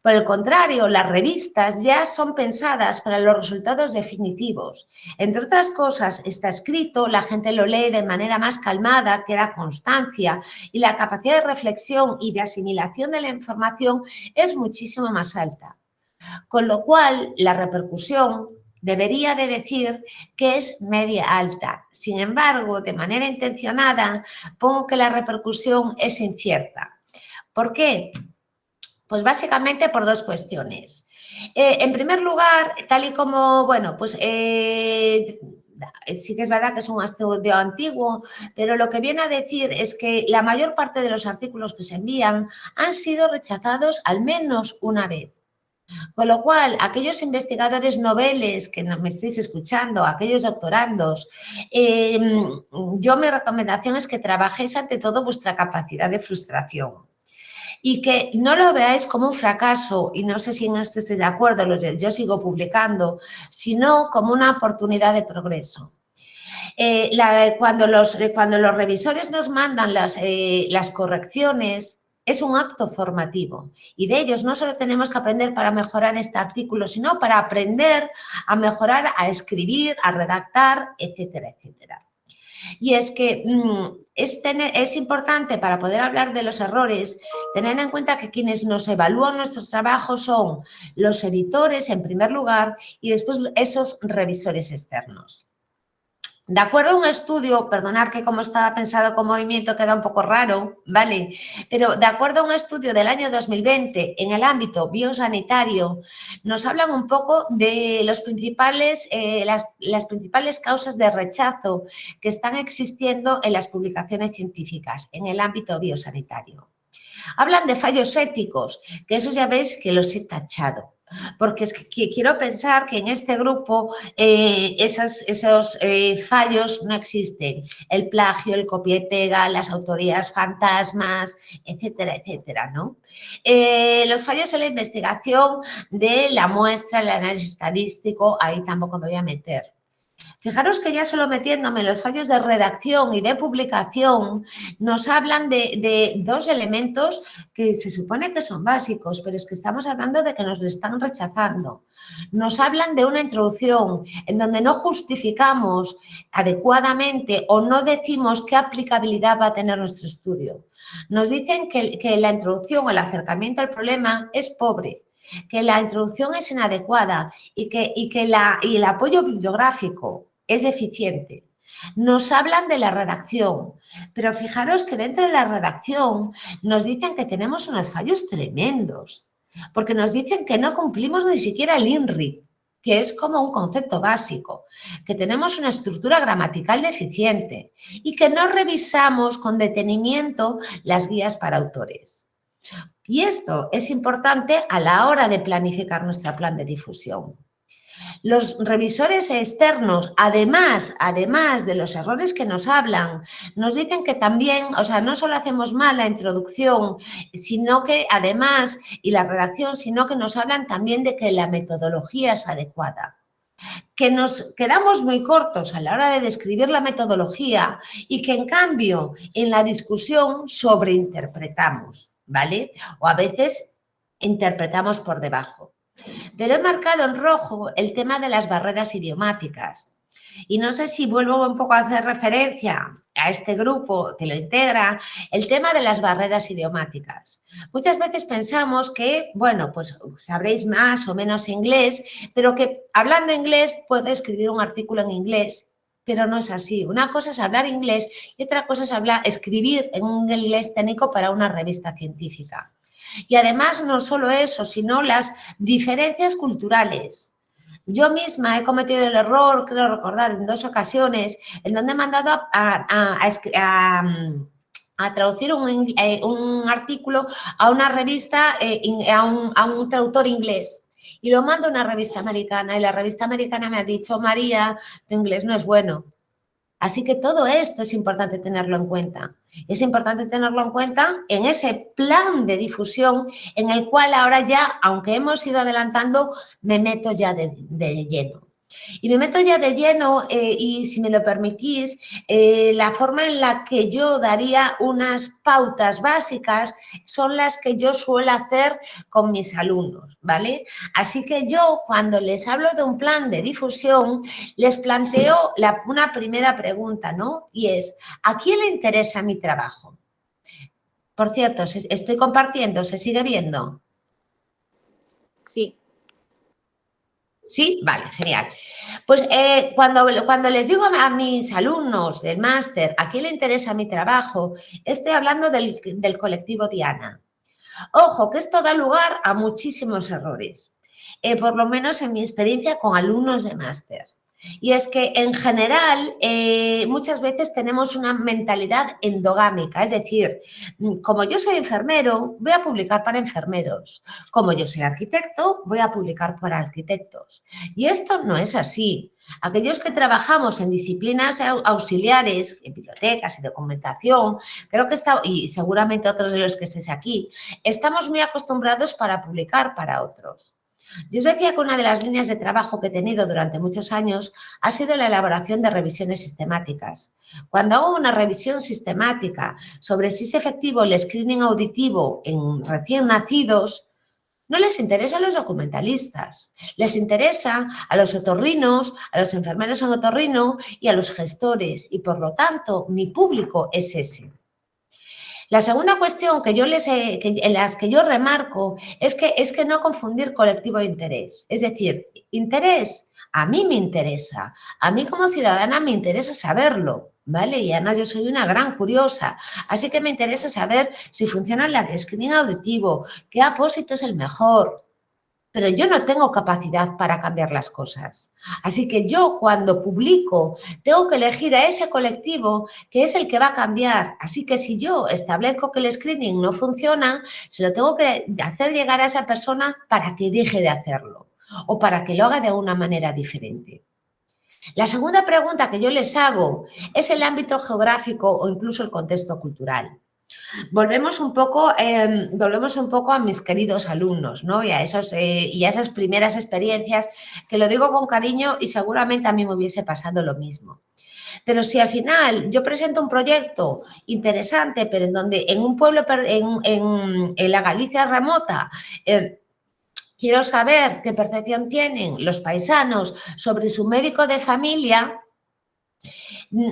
Por el contrario, las revistas ya son pensadas para los resultados definitivos. Entre otras cosas, está escrito, la gente lo lee de manera más calmada, queda constancia y la capacidad de reflexión y de asimilación de la información es muchísimo más alta. Con lo cual, la repercusión debería de decir que es media alta. Sin embargo, de manera intencionada, pongo que la repercusión es incierta. ¿Por qué? Pues básicamente por dos cuestiones. En primer lugar, tal y como, bueno, pues sí que es verdad que es un estudio antiguo, pero lo que viene a decir es que la mayor parte de los artículos que se envían han sido rechazados al menos una vez. Con lo cual, aquellos investigadores noveles que me estéis escuchando, aquellos doctorandos, yo mi recomendación es que trabajéis ante todo vuestra capacidad de frustración y que no lo veáis como un fracaso, y no sé si en esto estoy de acuerdo, yo sigo publicando, sino como una oportunidad de progreso. Cuando los revisores nos mandan las correcciones, es un acto formativo y de ellos no solo tenemos que aprender para mejorar este artículo, sino para aprender a mejorar, a escribir, a redactar, etcétera, etcétera. Y es que es importante para poder hablar de los errores, tener en cuenta que quienes nos evalúan nuestros trabajos son los editores en primer lugar y después esos revisores externos. De acuerdo a un estudio, perdonad que como estaba pensado con movimiento queda un poco raro, ¿vale? Pero de acuerdo a un estudio del año 2020 en el ámbito biosanitario, nos hablan un poco de las principales causas de rechazo que están existiendo en las publicaciones científicas en el ámbito biosanitario. Hablan de fallos éticos, que esos ya veis que los he tachado, porque es que quiero pensar que en este grupo esos fallos no existen. El plagio, el copia y pega, las autorías fantasmas, etcétera, etcétera, ¿no? Los fallos en la investigación de la muestra, el análisis estadístico, ahí tampoco me voy a meter. Fijaros que ya solo metiéndome en los fallos de redacción y de publicación nos hablan de dos elementos que se supone que son básicos, pero es que estamos hablando de que nos lo están rechazando. Nos hablan de una introducción en donde no justificamos adecuadamente o no decimos qué aplicabilidad va a tener nuestro estudio. Nos dicen que la introducción o el acercamiento al problema es pobre, que la introducción es inadecuada y que el apoyo bibliográfico es deficiente. Nos hablan de la redacción, pero fijaros que dentro de la redacción nos dicen que tenemos unos fallos tremendos, porque nos dicen que no cumplimos ni siquiera el INRI, que es como un concepto básico, que tenemos una estructura gramatical deficiente y que no revisamos con detenimiento las guías para autores. Y esto es importante a la hora de planificar nuestro plan de difusión. Los revisores externos, además de los errores que nos hablan, nos dicen que también, o sea, no solo hacemos mal la introducción, sino que además, y la redacción, sino que nos hablan también de que la metodología es adecuada. Que nos quedamos muy cortos a la hora de describir la metodología y que en cambio en la discusión sobreinterpretamos, ¿vale? O a veces interpretamos por debajo. Pero he marcado en rojo el tema de las barreras idiomáticas. Y no sé si vuelvo un poco a hacer referencia a este grupo que lo integra, el tema de las barreras idiomáticas. Muchas veces pensamos que, bueno, pues sabréis más o menos inglés, pero que hablando inglés puedo escribir un artículo en inglés, pero no es así. Una cosa es hablar inglés y otra cosa es escribir en un inglés técnico para una revista científica. Y además no solo eso, sino las diferencias culturales. Yo misma he cometido el error, creo recordar, en 2 ocasiones, en donde he mandado a traducir un artículo a una revista, a un traductor inglés. Y lo mando a una revista americana y la revista americana me ha dicho, María, tu inglés no es bueno. Así que todo esto es importante tenerlo en cuenta. Es importante tenerlo en cuenta en ese plan de difusión en el cual ahora ya, aunque hemos ido adelantando, me meto ya de lleno. Y me meto ya de lleno y si me lo permitís, la forma en la que yo daría unas pautas básicas son las que yo suelo hacer con mis alumnos, ¿vale? Así que yo cuando les hablo de un plan de difusión, les planteo una primera pregunta, ¿no? Y es, ¿a quién le interesa mi trabajo? Por cierto, estoy compartiendo, ¿se sigue viendo? Sí. ¿Sí? Vale, genial. Pues cuando les digo a mis alumnos del máster a quién le interesa mi trabajo, estoy hablando del colectivo Diana. Ojo, que esto da lugar a muchísimos errores, por lo menos en mi experiencia con alumnos de máster. Y es que, en general, muchas veces tenemos una mentalidad endogámica, es decir, como yo soy enfermero, voy a publicar para enfermeros. Como yo soy arquitecto, voy a publicar para arquitectos. Y esto no es así. Aquellos que trabajamos en disciplinas auxiliares, en bibliotecas y documentación, creo que y seguramente otros de los que estéis aquí, estamos muy acostumbrados para publicar para otros. Yo os decía que una de las líneas de trabajo que he tenido durante muchos años ha sido la elaboración de revisiones sistemáticas. Cuando hago una revisión sistemática sobre si es efectivo el screening auditivo en recién nacidos, no les interesa a los documentalistas, les interesa a los otorrinos, a los enfermeros en otorrino y a los gestores, y por lo tanto mi público es ese. La segunda cuestión en las que yo remarco es que no confundir colectivo de interés. Es decir, interés, a mí me interesa, a mí como ciudadana me interesa saberlo, ¿vale? Y además yo soy una gran curiosa, así que me interesa saber si funciona el screening auditivo, qué apósito es el mejor. Pero yo no tengo capacidad para cambiar las cosas. Así que yo, cuando publico, tengo que elegir a ese colectivo que es el que va a cambiar. Así que si yo establezco que el screening no funciona, se lo tengo que hacer llegar a esa persona para que deje de hacerlo o para que lo haga de una manera diferente. La segunda pregunta que yo les hago es el ámbito geográfico o incluso el contexto cultural. Volvemos un poco a mis queridos alumnos, ¿no? Y a esas primeras experiencias, que lo digo con cariño y seguramente a mí me hubiese pasado lo mismo. Pero si al final yo presento un proyecto interesante, pero en donde en un pueblo, en la Galicia remota, quiero saber qué percepción tienen los paisanos sobre su médico de familia,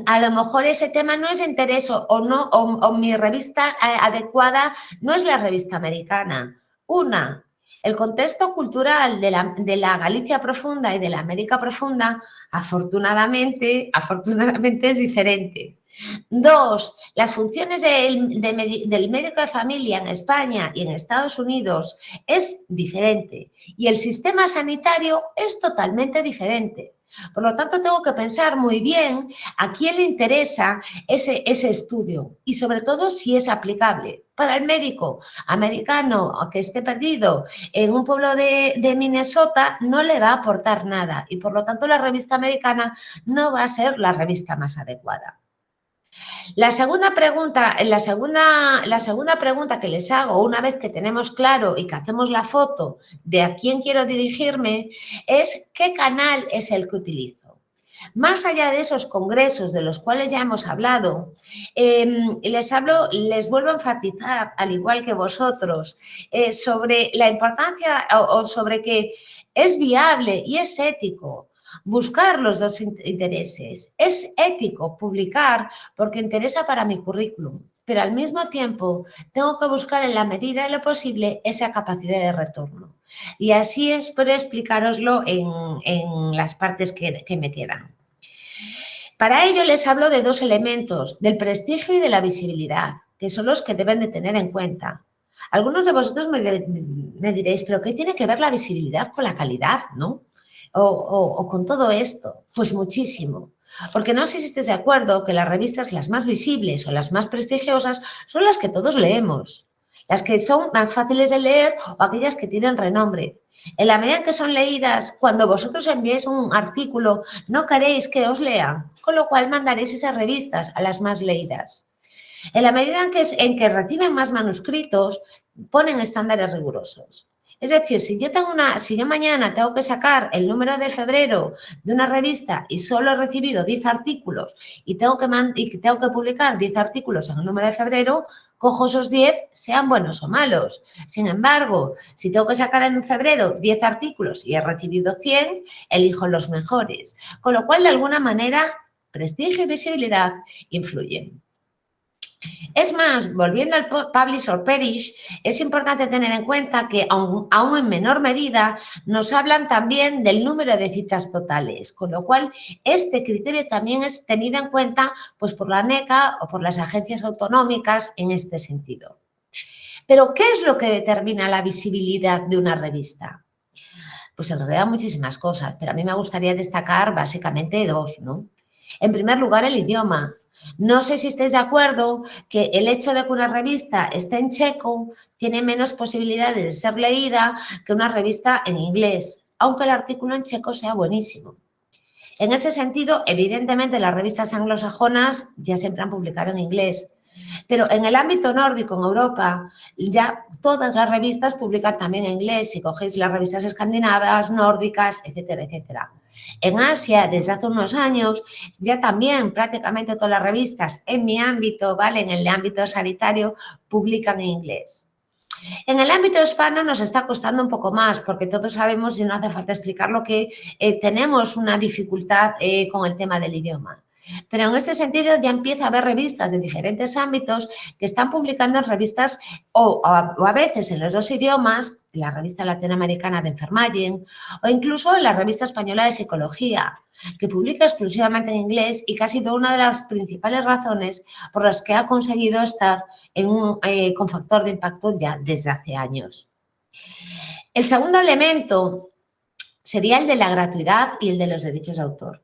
a lo mejor ese tema no es de interés o mi revista adecuada no es la revista americana. El contexto cultural de la Galicia profunda y de la América profunda, afortunadamente es diferente. 2, las funciones del médico de familia en España y en Estados Unidos es diferente y el sistema sanitario es totalmente diferente. Por lo tanto, tengo que pensar muy bien a quién le interesa ese estudio y sobre todo si es aplicable. Para el médico americano que esté perdido en un pueblo de Minnesota no le va a aportar nada y por lo tanto la revista americana no va a ser la revista más adecuada. La segunda pregunta que les hago una vez que tenemos claro y que hacemos la foto de a quién quiero dirigirme es ¿qué canal es el que utilizo? Más allá de esos congresos de los cuales ya hemos hablado, les vuelvo a enfatizar, al igual que vosotros, sobre la importancia o sobre que es viable y es ético buscar los dos intereses. Es ético publicar porque interesa para mi currículum, pero al mismo tiempo tengo que buscar en la medida de lo posible esa capacidad de retorno. Y así espero explicároslo en las partes que me quedan. Para ello les hablo de dos elementos, del prestigio y de la visibilidad, que son los que deben de tener en cuenta. Algunos de vosotros me diréis, ¿pero qué tiene que ver la visibilidad con la calidad, no? O con todo esto, pues muchísimo. Porque no sé si estáis de acuerdo que las revistas las más visibles o las más prestigiosas son las que todos leemos, las que son más fáciles de leer o aquellas que tienen renombre. En la medida en que son leídas, cuando vosotros enviéis un artículo, no queréis que os lean, con lo cual mandaréis esas revistas a las más leídas. En la medida en que reciben más manuscritos, ponen estándares rigurosos. Es decir, si yo mañana tengo que sacar el número de febrero de una revista y solo he recibido 10 artículos y tengo que publicar 10 artículos en el número de febrero, cojo esos 10, sean buenos o malos. Sin embargo, si tengo que sacar en febrero 10 artículos y he recibido 100, elijo los mejores. Con lo cual, de alguna manera, prestigio y visibilidad influyen. Es más, volviendo al publish or perish, es importante tener en cuenta que, aún en menor medida, nos hablan también del número de citas totales, con lo cual este criterio también es tenido en cuenta pues, por la ANECA o por las agencias autonómicas en este sentido. Pero, ¿qué es lo que determina la visibilidad de una revista? Pues en realidad muchísimas cosas, pero a mí me gustaría destacar básicamente dos, ¿no? En primer lugar, el idioma. No sé si estáis de acuerdo que el hecho de que una revista esté en checo tiene menos posibilidades de ser leída que una revista en inglés, aunque el artículo en checo sea buenísimo. En ese sentido, evidentemente, las revistas anglosajonas ya siempre han publicado en inglés, pero en el ámbito nórdico, en Europa, ya todas las revistas publican también en inglés, si cogéis las revistas escandinavas, nórdicas, etcétera, etcétera. En Asia, desde hace unos años, ya también prácticamente todas las revistas en mi ámbito, ¿vale? En el ámbito sanitario, publican en inglés. En el ámbito hispano nos está costando un poco más, porque todos sabemos, y no hace falta explicarlo, que tenemos una dificultad con el tema del idioma. Pero en este sentido ya empieza a haber revistas de diferentes ámbitos que están publicando en revistas o a veces en los dos idiomas, la revista latinoamericana de enfermaging o incluso en la revista española de psicología, que publica exclusivamente en inglés y que ha sido una de las principales razones por las que ha conseguido estar con factor de impacto ya desde hace años. El segundo elemento sería el de la gratuidad y el de los derechos de autor.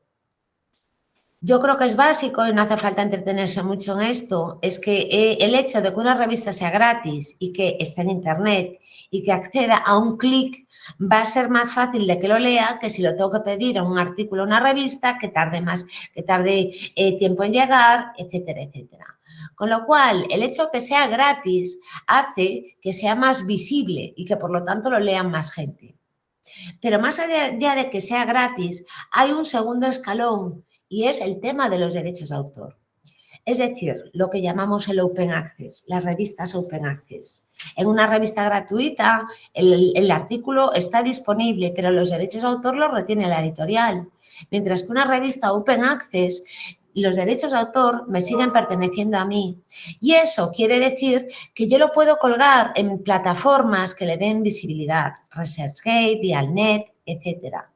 Yo creo que es básico y no hace falta entretenerse mucho en esto, es que el hecho de que una revista sea gratis y que esté en internet y que acceda a un clic va a ser más fácil de que lo lea que si lo tengo que pedir a un artículo, a una revista, que tarde tiempo en llegar, etcétera, etcétera. Con lo cual, el hecho de que sea gratis hace que sea más visible y que por lo tanto lo lean más gente. Pero más allá de que sea gratis, hay un segundo escalón y es el tema de los derechos de autor. Es decir, lo que llamamos el Open Access, las revistas Open Access. En una revista gratuita, el artículo está disponible, pero los derechos de autor los retiene la editorial. Mientras que una revista Open Access, los derechos de autor me siguen perteneciendo a mí. Y eso quiere decir que yo lo puedo colgar en plataformas que le den visibilidad, ResearchGate, Dialnet, etcétera.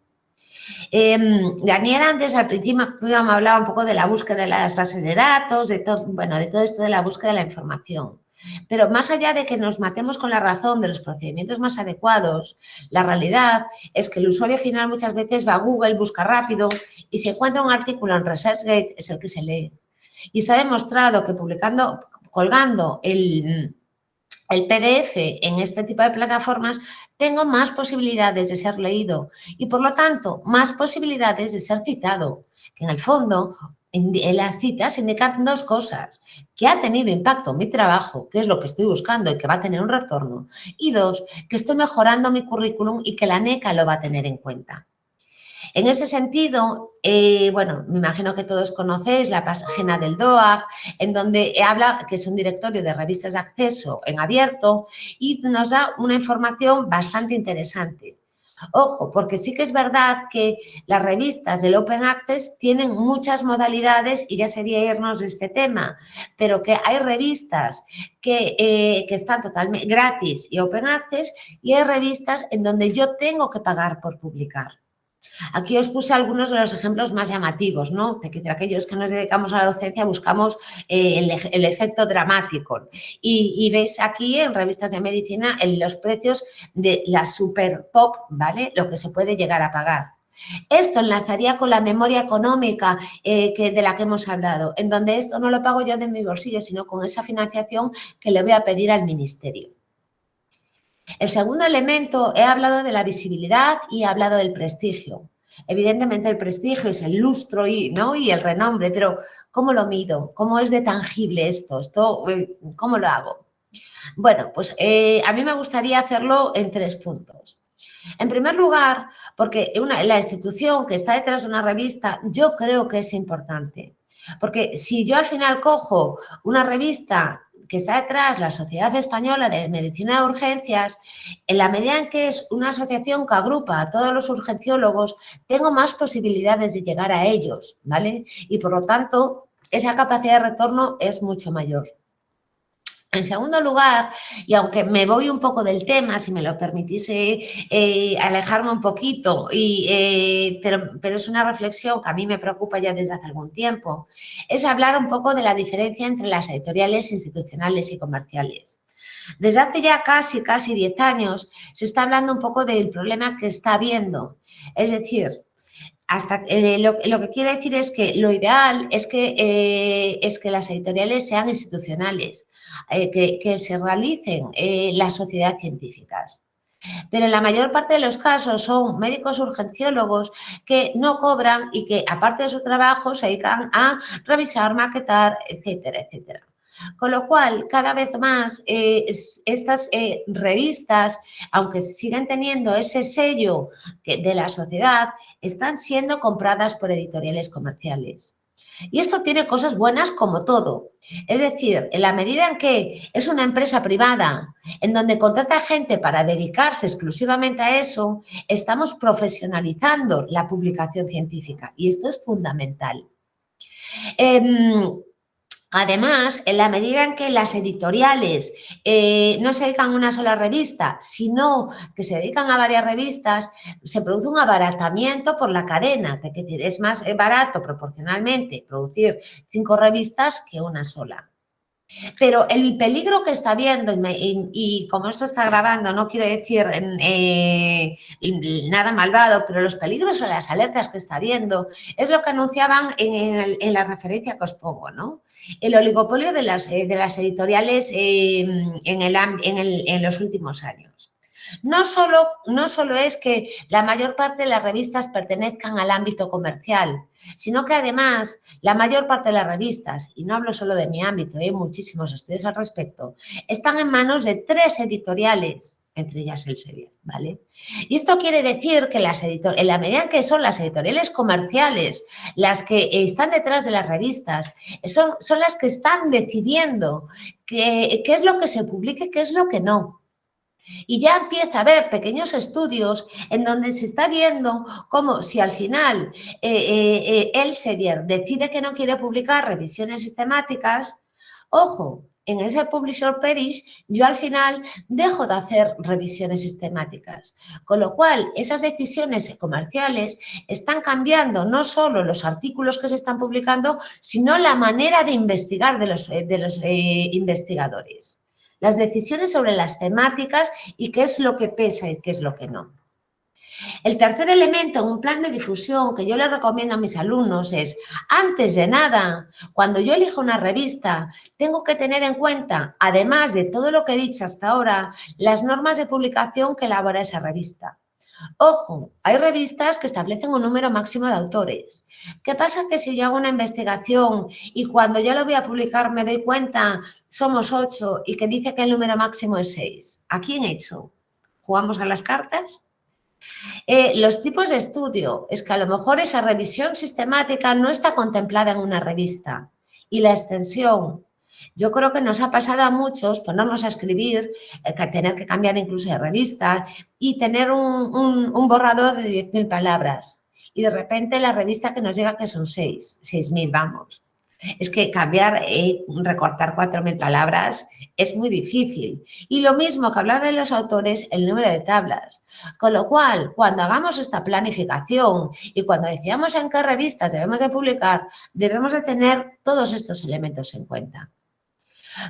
Daniel antes al principio me hablaba un poco de la búsqueda de las bases de datos, de todo esto de la búsqueda de la información. Pero más allá de que nos matemos con la razón de los procedimientos más adecuados, la realidad es que el usuario final muchas veces va a Google, busca rápido y si encuentra un artículo en ResearchGate es el que se lee. Y está demostrado que colgando el PDF en este tipo de plataformas, tengo más posibilidades de ser leído y, por lo tanto, más posibilidades de ser citado, que en el fondo, en las citas indican dos cosas, que ha tenido impacto en mi trabajo, que es lo que estoy buscando y que va a tener un retorno, y dos, que estoy mejorando mi currículum y que la NECA lo va a tener en cuenta. En ese sentido, bueno, me imagino que todos conocéis la página del DOAG, en donde habla, que es un directorio de revistas de acceso en abierto y nos da una información bastante interesante. Ojo, porque sí que es verdad que las revistas del Open Access tienen muchas modalidades y ya sería irnos de este tema, pero que hay revistas que están totalmente gratis y Open Access y hay revistas en donde yo tengo que pagar por publicar. Aquí os puse algunos de los ejemplos más llamativos, ¿no? De aquellos que nos dedicamos a la docencia buscamos el efecto dramático. Y veis aquí en revistas de medicina los precios de la super top, ¿vale? Lo que se puede llegar a pagar. Esto enlazaría con la memoria económica de la que hemos hablado, en donde esto no lo pago yo de mi bolsillo, sino con esa financiación que le voy a pedir al ministerio. El segundo elemento, he hablado de la visibilidad y he hablado del prestigio. Evidentemente el prestigio es el lustro y el renombre, pero ¿cómo lo mido? ¿Cómo es de tangible esto? ¿Cómo lo hago? Bueno, pues a mí me gustaría hacerlo en 3 puntos. En primer lugar, porque la institución que está detrás de una revista, yo creo que es importante. Porque si yo al final cojo una revista que está detrás, la Sociedad Española de Medicina de Urgencias, en la medida en que es una asociación que agrupa a todos los urgenciólogos, tengo más posibilidades de llegar a ellos, ¿vale? Y por lo tanto, esa capacidad de retorno es mucho mayor. En segundo lugar, y aunque me voy un poco del tema, si me lo permitise alejarme un poquito, pero es una reflexión que a mí me preocupa ya desde hace algún tiempo, es hablar un poco de la diferencia entre las editoriales institucionales y comerciales. Desde hace ya casi 10 años se está hablando un poco del problema que está habiendo. Es decir, lo que quiero decir es que lo ideal es que las editoriales sean institucionales, que se realicen las sociedades científicas. Pero en la mayor parte de los casos son médicos urgenciólogos que no cobran y que, aparte de su trabajo, se dedican a revisar, maquetar, etcétera, etcétera. Con lo cual, cada vez más estas revistas, aunque siguen teniendo ese sello de la sociedad, están siendo compradas por editoriales comerciales. Y esto tiene cosas buenas como todo. Es decir, en la medida en que es una empresa privada, en donde contrata gente para dedicarse exclusivamente a eso, estamos profesionalizando la publicación científica y esto es fundamental. Además, en la medida en que las editoriales no se dedican a una sola revista, sino que se dedican a varias revistas, se produce un abaratamiento por la cadena. Es decir, es más barato proporcionalmente producir 5 revistas que una sola. Pero el peligro que está habiendo, y como esto está grabando, no quiero decir nada malvado, pero los peligros o las alertas que está habiendo es lo que anunciaban en la referencia que os pongo, ¿no? El oligopolio de las editoriales en los últimos años. No solo es que la mayor parte de las revistas pertenezcan al ámbito comercial, sino que además la mayor parte de las revistas, y no hablo solo de mi ámbito, hay muchísimos estudios al respecto, están en manos de 3 editoriales, entre ellas Elsevier, ¿vale? Y esto quiere decir que en la medida en que son las editoriales comerciales las que están detrás de las revistas, son las que están decidiendo qué es lo que se publique y qué es lo que no. Y ya empieza a haber pequeños estudios en donde se está viendo cómo si al final Elsevier decide que no quiere publicar revisiones sistemáticas, ojo, en ese publisher perish yo al final dejo de hacer revisiones sistemáticas. Con lo cual, esas decisiones comerciales están cambiando no solo los artículos que se están publicando, sino la manera de investigar de los investigadores. Las decisiones sobre las temáticas y qué es lo que pesa y qué es lo que no. El tercer elemento en un plan de difusión que yo le recomiendo a mis alumnos es, antes de nada, cuando yo elijo una revista, tengo que tener en cuenta, además de todo lo que he dicho hasta ahora, las normas de publicación que elabora esa revista. Ojo, hay revistas que establecen un número máximo de autores. ¿Qué pasa? Que si yo hago una investigación y cuando yo lo voy a publicar me doy cuenta somos 8 y que dice que el número máximo es 6. ¿A quién he hecho? ¿Jugamos a las cartas? Los tipos de estudio es que a lo mejor esa revisión sistemática no está contemplada en una revista y la extensión. Yo creo que nos ha pasado a muchos ponernos a escribir, tener que cambiar incluso de revista y tener un borrador de 10.000 palabras. Y de repente la revista que nos llega que son 6.000, vamos. Es que cambiar, recortar 4.000 palabras es muy difícil. Y lo mismo que hablaba de los autores, el número de tablas. Con lo cual, cuando hagamos esta planificación y cuando decidamos en qué revistas debemos de publicar, debemos de tener todos estos elementos en cuenta.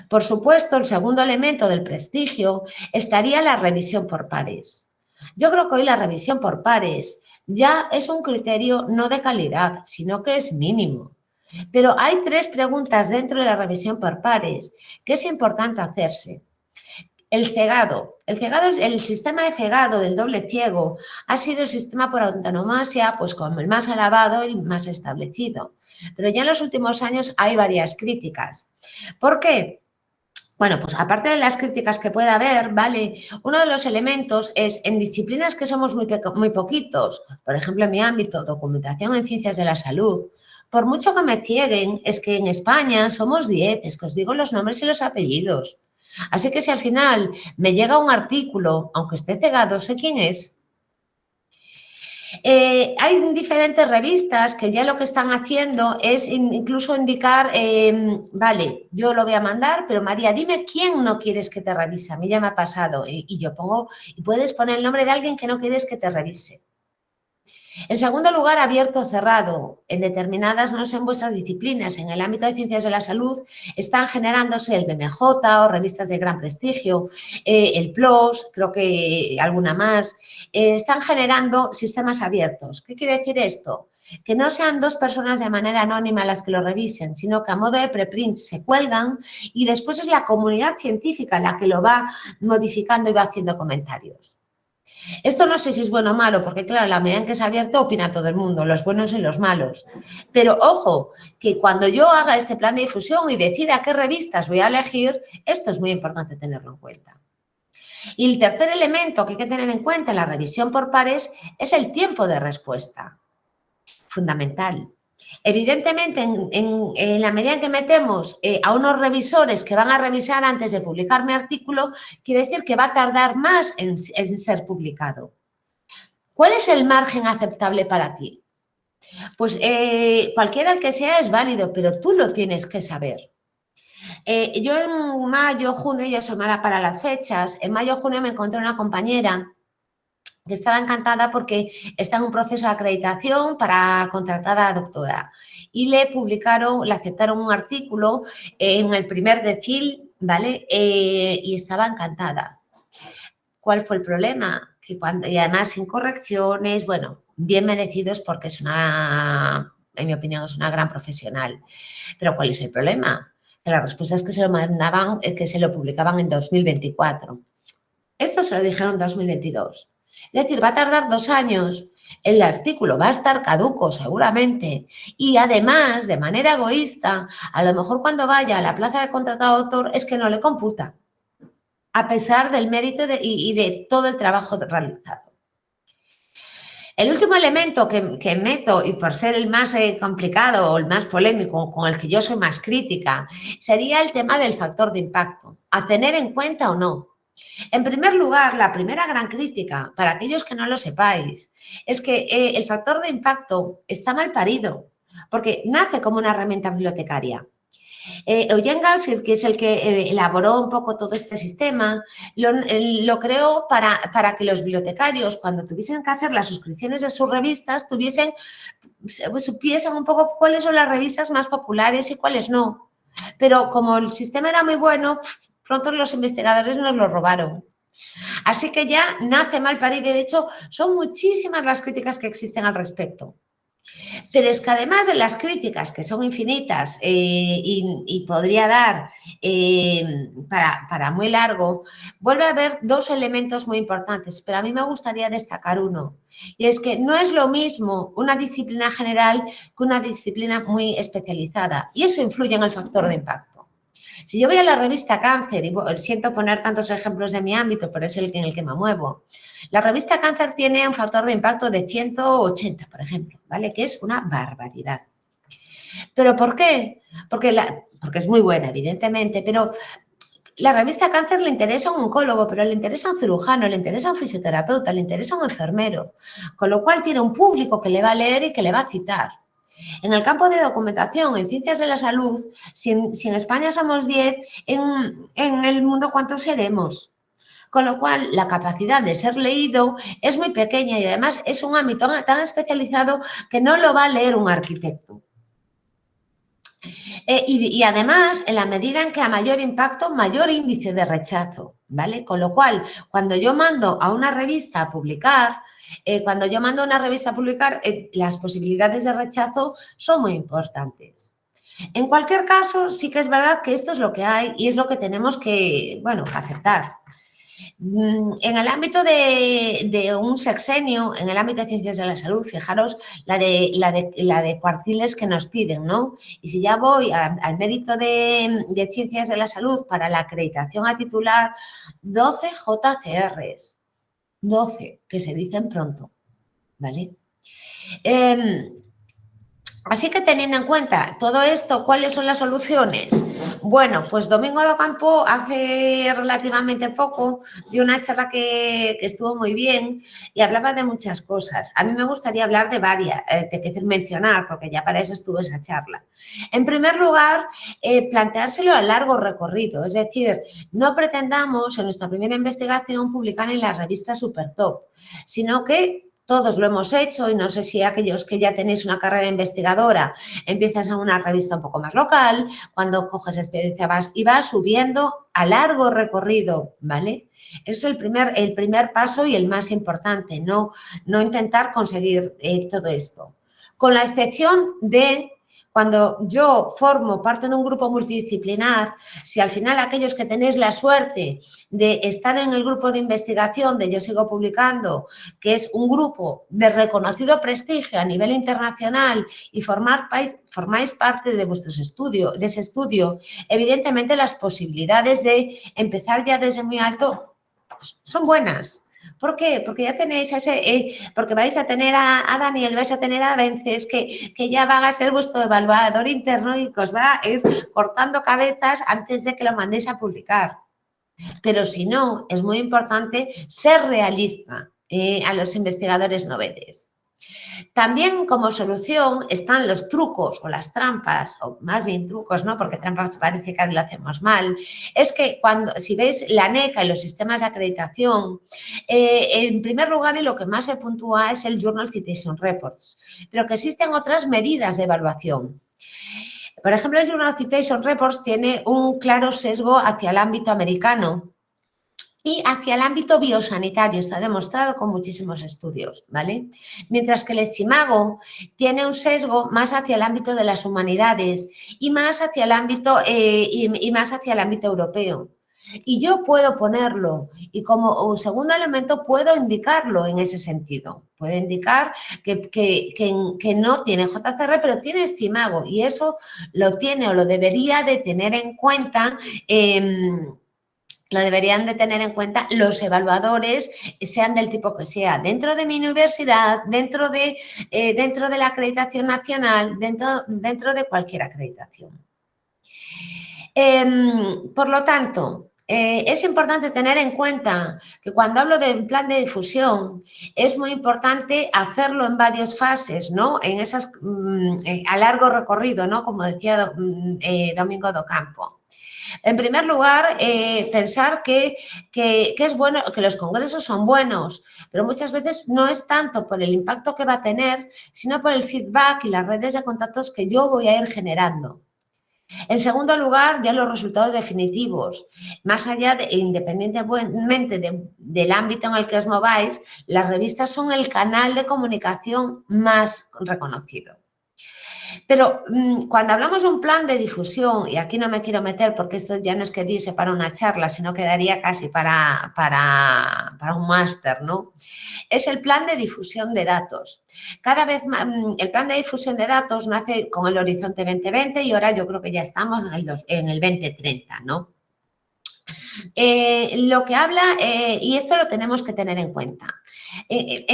Por supuesto, el segundo elemento del prestigio estaría la revisión por pares. Yo creo que hoy la revisión por pares ya es un criterio no de calidad, sino que es mínimo. Pero hay 3 preguntas dentro de la revisión por pares que es importante hacerse. El cegado. El sistema de cegado del doble ciego ha sido el sistema por antonomasia, pues como el más alabado y el más establecido. Pero ya en los últimos años hay varias críticas. ¿Por qué? Bueno, pues aparte de las críticas que pueda haber, ¿vale? Uno de los elementos es en disciplinas que somos muy poquitos, por ejemplo, en mi ámbito, documentación en ciencias de la salud, por mucho que me cieguen, es que en España somos 10, es que os digo los nombres y los apellidos. Así que si al final me llega un artículo, aunque esté cegado, sé quién es. Hay diferentes revistas que ya lo que están haciendo es incluso indicar, vale, yo lo voy a mandar, pero María, dime quién no quieres que te revise. A mí ya me ha pasado y yo pongo, y puedes poner el nombre de alguien que no quieres que te revise. En segundo lugar, abierto o cerrado. En determinadas, no sé, en vuestras disciplinas, en el ámbito de ciencias de la salud, están generándose el BMJ o revistas de gran prestigio, el PLOS, creo que alguna más, están generando sistemas abiertos. ¿Qué quiere decir esto? Que no sean dos personas de manera anónima las que lo revisen, sino que a modo de preprint se cuelgan y después es la comunidad científica la que lo va modificando y va haciendo comentarios. Esto no sé si es bueno o malo, porque claro, a la medida en que es abierto opina todo el mundo, los buenos y los malos. Pero ojo, que cuando yo haga este plan de difusión y decida qué revistas voy a elegir, esto es muy importante tenerlo en cuenta. Y el tercer elemento que hay que tener en cuenta en la revisión por pares es el tiempo de respuesta. Fundamental. Evidentemente, en la medida en que metemos a unos revisores que van a revisar antes de publicar mi artículo, quiere decir que va a tardar más en ser publicado. ¿Cuál es el margen aceptable para ti? Pues cualquiera el que sea es válido, pero tú lo tienes que saber. Yo en mayo, junio, ya soy mala para las fechas, en mayo, junio me encontré una compañera que estaba encantada porque está en un proceso de acreditación para contratada doctora y le aceptaron un artículo en el primer decil, ¿vale? Y estaba encantada. ¿Cuál fue el problema? Y además sin correcciones, bueno, bien merecidos porque en mi opinión, es una gran profesional. Pero ¿cuál es el problema? Que las respuestas que se lo mandaban, que se lo publicaban en 2024. Esto se lo dijeron en 2022. Es decir, va a tardar 2 años, el artículo va a estar caduco seguramente y además, de manera egoísta, a lo mejor cuando vaya a la plaza de contratado autor es que no le computa, a pesar del mérito y de todo el trabajo realizado. El último elemento que meto, y por ser el más complicado o el más polémico, con el que yo soy más crítica, sería el tema del factor de impacto, a tener en cuenta o no. En primer lugar, la primera gran crítica, para aquellos que no lo sepáis, es que el factor de impacto está mal parido, porque nace como una herramienta bibliotecaria. Eugene Garfield, que es el que elaboró un poco todo este sistema, lo creó para que los bibliotecarios, cuando tuviesen que hacer las suscripciones de sus revistas, supiesen un poco cuáles son las revistas más populares y cuáles no. Pero como el sistema era muy bueno, pronto los investigadores nos lo robaron. Así que ya nace mal parido y de hecho son muchísimas las críticas que existen al respecto. Pero es que además de las críticas, que son infinitas y podría dar para muy largo, vuelve a haber 2 elementos muy importantes, pero a mí me gustaría destacar uno. Y es que no es lo mismo una disciplina general que una disciplina muy especializada. Y eso influye en el factor de impacto. Si yo voy a la revista Cáncer, y siento poner tantos ejemplos de mi ámbito, pero es en el que me muevo, la revista Cáncer tiene un factor de impacto de 180, por ejemplo, ¿vale? Que es una barbaridad. ¿Pero por qué? Porque es muy buena, evidentemente, pero la revista Cáncer le interesa a un oncólogo, pero le interesa a un cirujano, le interesa a un fisioterapeuta, le interesa a un enfermero, con lo cual tiene un público que le va a leer y que le va a citar. En el campo de documentación, en ciencias de la salud, si en España somos 10, en el mundo ¿cuántos seremos? Con lo cual, la capacidad de ser leído es muy pequeña y además es un ámbito tan especializado que no lo va a leer un arquitecto. Y además, en la medida en que a mayor impacto, mayor índice de rechazo, ¿vale? Con lo cual, cuando yo mando a una revista a publicar, las posibilidades de rechazo son muy importantes. En cualquier caso, sí que es verdad que esto es lo que hay y es lo que tenemos que aceptar. En el ámbito de un sexenio, en el ámbito de ciencias de la salud, fijaros la de cuartiles que nos piden, ¿no? Y si ya voy al mérito de ciencias de la salud para la acreditación a titular, 12 JCRs, 12, que se dicen pronto, ¿vale? Así que teniendo en cuenta todo esto, ¿cuáles son las soluciones? Bueno, pues Domingo de Ocampo hace relativamente poco dio una charla que estuvo muy bien y hablaba de muchas cosas. A mí me gustaría hablar de varias, mencionar, porque ya para eso estuvo esa charla. En primer lugar, planteárselo a largo recorrido, es decir, no pretendamos en nuestra primera investigación publicar en la revista Super Top, sino que todos lo hemos hecho y no sé si aquellos que ya tenéis una carrera investigadora empiezas en una revista un poco más local, cuando coges experiencia vas y vas subiendo a largo recorrido, ¿vale? Ese es el primer paso y el más importante, no intentar conseguir todo esto. Con la excepción de cuando yo formo parte de un grupo multidisciplinar, si al final aquellos que tenéis la suerte de estar en el grupo de investigación de Yo Sigo Publicando, que es un grupo de reconocido prestigio a nivel internacional y formáis parte de vuestros estudios, de ese estudio, evidentemente las posibilidades de empezar ya desde muy alto pues, son buenas. ¿Por qué? Porque ya tenéis porque vais a tener a Daniel, vais a tener a Vences, que ya va a ser vuestro evaluador interno y que os va a ir cortando cabezas antes de que lo mandéis a publicar. Pero si no, es muy importante ser realista a los investigadores noveles. También como solución están los trucos o las trampas, o más bien trucos, ¿no? Porque trampas parece que lo hacemos mal. Es que si veis la NECA y los sistemas de acreditación, en primer lugar y lo que más se puntúa es el Journal Citation Reports, pero que existen otras medidas de evaluación. Por ejemplo, el Journal Citation Reports tiene un claro sesgo hacia el ámbito americano y hacia el ámbito biosanitario, está demostrado con muchísimos estudios, ¿vale? Mientras que el CIMAGO tiene un sesgo más hacia el ámbito de las humanidades y más hacia el ámbito, europeo. Y yo puedo ponerlo y como segundo elemento puedo indicarlo en ese sentido. Puedo indicar que no tiene JCR, pero tiene el CIMAGO y eso lo tiene o lo debería de tener en cuenta lo deberían de tener en cuenta los evaluadores, sean del tipo que sea, dentro de mi universidad, dentro de la acreditación nacional, dentro de cualquier acreditación. Por lo tanto, es importante tener en cuenta que cuando hablo de plan de difusión, es muy importante hacerlo en varias fases, ¿no? En esas, a largo recorrido, ¿no? Como decía Domingo Docampo. En primer lugar, pensar que es bueno, que los congresos son buenos, pero muchas veces no es tanto por el impacto que va a tener, sino por el feedback y las redes de contactos que yo voy a ir generando. En segundo lugar, ya los resultados definitivos. Más allá independientemente del ámbito en el que os mováis, las revistas son el canal de comunicación más reconocido. Pero cuando hablamos de un plan de difusión, y aquí no me quiero meter porque esto ya no es que diese para una charla, sino que daría casi para un máster, ¿no? Es el plan de difusión de datos. Cada vez más, el plan de difusión de datos nace con el Horizonte 2020 y ahora yo creo que ya estamos en el 2030, ¿no? Lo que habla, y esto lo tenemos que tener en cuenta. ¿De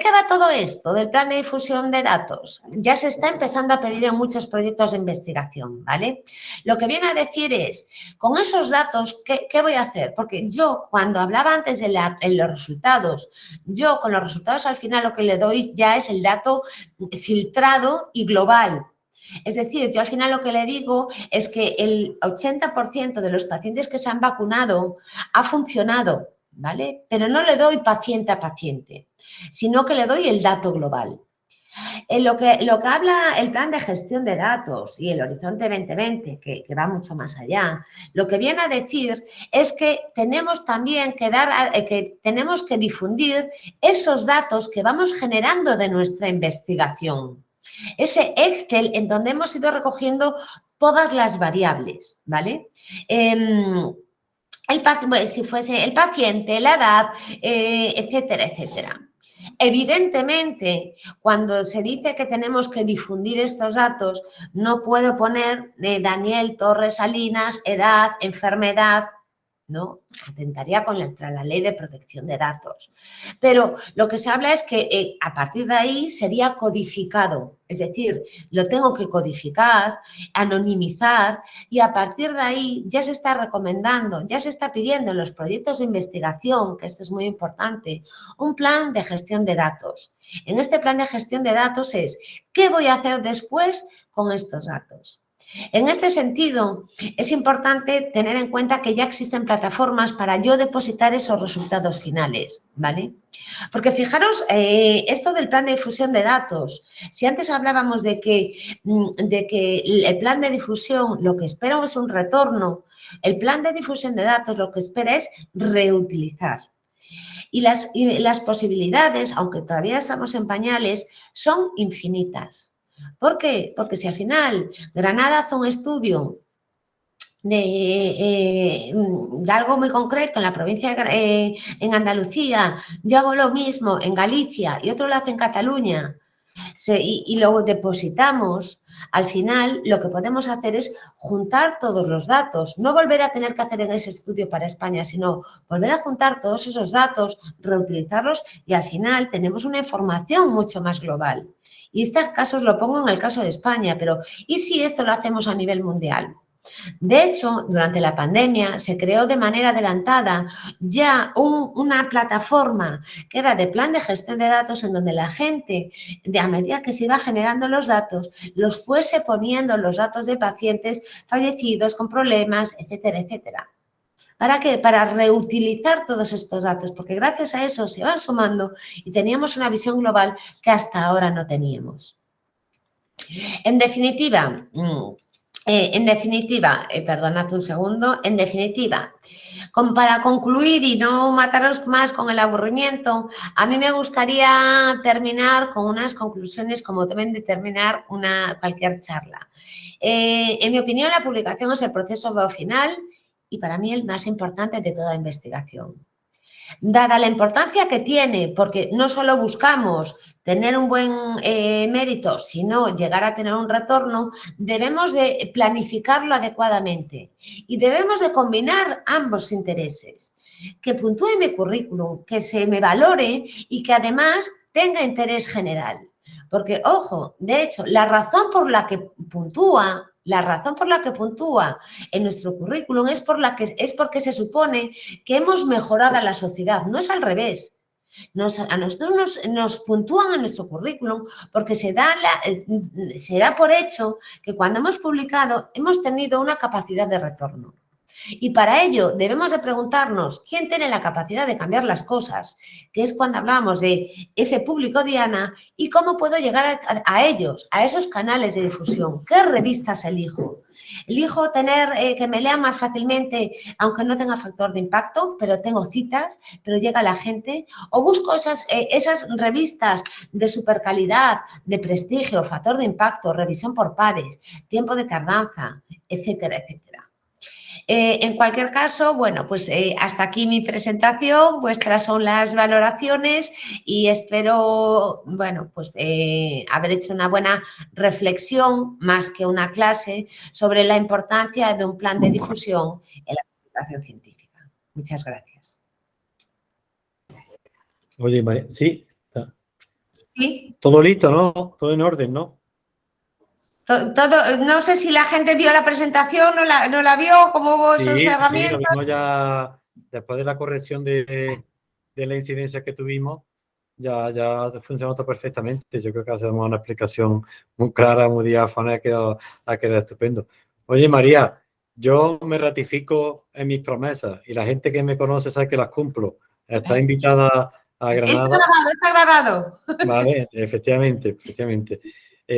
qué va todo esto del plan de difusión de datos? Ya se está empezando a pedir en muchos proyectos de investigación, ¿vale? Lo que viene a decir es, con esos datos, ¿qué voy a hacer? Porque yo, cuando hablaba antes de los resultados, yo con los resultados al final lo que le doy ya es el dato filtrado y global. Es decir, yo al final lo que le digo es que el 80% de los pacientes que se han vacunado ha funcionado, ¿vale? Pero no le doy paciente a paciente, sino que le doy el dato global. En lo que habla el plan de gestión de datos y el Horizonte 2020, que va mucho más allá, lo que viene a decir es que tenemos también tenemos que difundir esos datos que vamos generando de nuestra investigación. Ese Excel en donde hemos ido recogiendo todas las variables, ¿vale? Si fuese el paciente, la edad, etcétera, etcétera. Evidentemente, cuando se dice que tenemos que difundir estos datos, no puedo poner Daniel Torres Salinas, edad, enfermedad, ¿no? Atentaría contra la ley de protección de datos. Pero lo que se habla es que a partir de ahí sería codificado, es decir, lo tengo que codificar, anonimizar y a partir de ahí ya se está recomendando, ya se está pidiendo en los proyectos de investigación, que esto es muy importante, un plan de gestión de datos. En este plan de gestión de datos es, ¿qué voy a hacer después con estos datos? En este sentido, es importante tener en cuenta que ya existen plataformas para yo depositar esos resultados finales, ¿vale? Porque fijaros, esto del plan de difusión de datos, si antes hablábamos de que el plan de difusión lo que espera es un retorno, el plan de difusión de datos lo que espera es reutilizar. Y las posibilidades, aunque todavía estamos en pañales, son infinitas. ¿Por qué? Porque si al final Granada hace un estudio de algo muy concreto en la provincia, en Andalucía, yo hago lo mismo en Galicia y otro lo hace en Cataluña, y lo depositamos, al final lo que podemos hacer es juntar todos los datos, no volver a tener que hacer en ese estudio para España, sino volver a juntar todos esos datos, reutilizarlos y al final tenemos una información mucho más global. Y estos casos lo pongo en el caso de España, pero ¿y si esto lo hacemos a nivel mundial? De hecho, durante la pandemia se creó de manera adelantada ya una plataforma que era de plan de gestión de datos en donde la gente, a medida que se iba generando los datos, los fuese poniendo los datos de pacientes fallecidos con problemas, etcétera, etcétera. ¿Para qué? Para reutilizar todos estos datos, porque gracias a eso se van sumando y teníamos una visión global que hasta ahora no teníamos. En definitiva, perdonad un segundo, para concluir y no mataros más con el aburrimiento, a mí me gustaría terminar con unas conclusiones como deben de terminar cualquier charla. En mi opinión, la publicación es el proceso final y para mí el más importante de toda investigación. Dada la importancia que tiene, porque no solo buscamos tener un buen mérito, sino llegar a tener un retorno, debemos de planificarlo adecuadamente y debemos de combinar ambos intereses. Que puntúe mi currículum, que se me valore y que además tenga interés general. Porque, ojo, de hecho, la razón por la que puntúa en nuestro currículum es porque se supone que hemos mejorado a la sociedad, no es al revés. A nosotros nos puntúan en nuestro currículum porque se da por hecho que cuando hemos publicado hemos tenido una capacidad de retorno. Y para ello debemos de preguntarnos quién tiene la capacidad de cambiar las cosas, que es cuando hablamos de ese público diana y cómo puedo llegar a ellos, a esos canales de difusión. ¿Qué revistas elijo? Elijo tener que me lean más fácilmente, aunque no tenga factor de impacto, pero tengo citas, pero llega la gente. O busco esas revistas de supercalidad, de prestigio, factor de impacto, revisión por pares, tiempo de tardanza, etcétera, etcétera. En cualquier caso, bueno, pues hasta aquí mi presentación, vuestras son las valoraciones y espero, bueno, pues haber hecho una buena reflexión, más que una clase, sobre la importancia de un plan de difusión en la publicación científica. Muchas gracias. Oye, María, sí. ¿Sí? Todo listo, ¿no? Todo en orden, ¿no? No sé si la gente vio la presentación, no la vio, cómo hubo sus herramientas. Sí, lo vimos ya después de la corrección de la incidencia que tuvimos, ya funcionó todo perfectamente. Yo creo que hacemos una explicación muy clara, muy diáfana, ha quedado estupendo. Oye, María, yo me ratifico en mis promesas y la gente que me conoce sabe que las cumplo. Está invitada a Granada. Está grabado. Vale, efectivamente.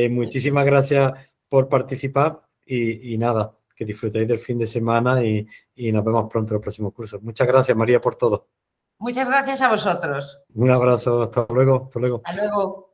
Muchísimas gracias por participar y nada, que disfrutéis del fin de semana y nos vemos pronto en el próximo curso. Muchas gracias, María, por todo. Muchas gracias a vosotros. Un abrazo, hasta luego. Hasta luego.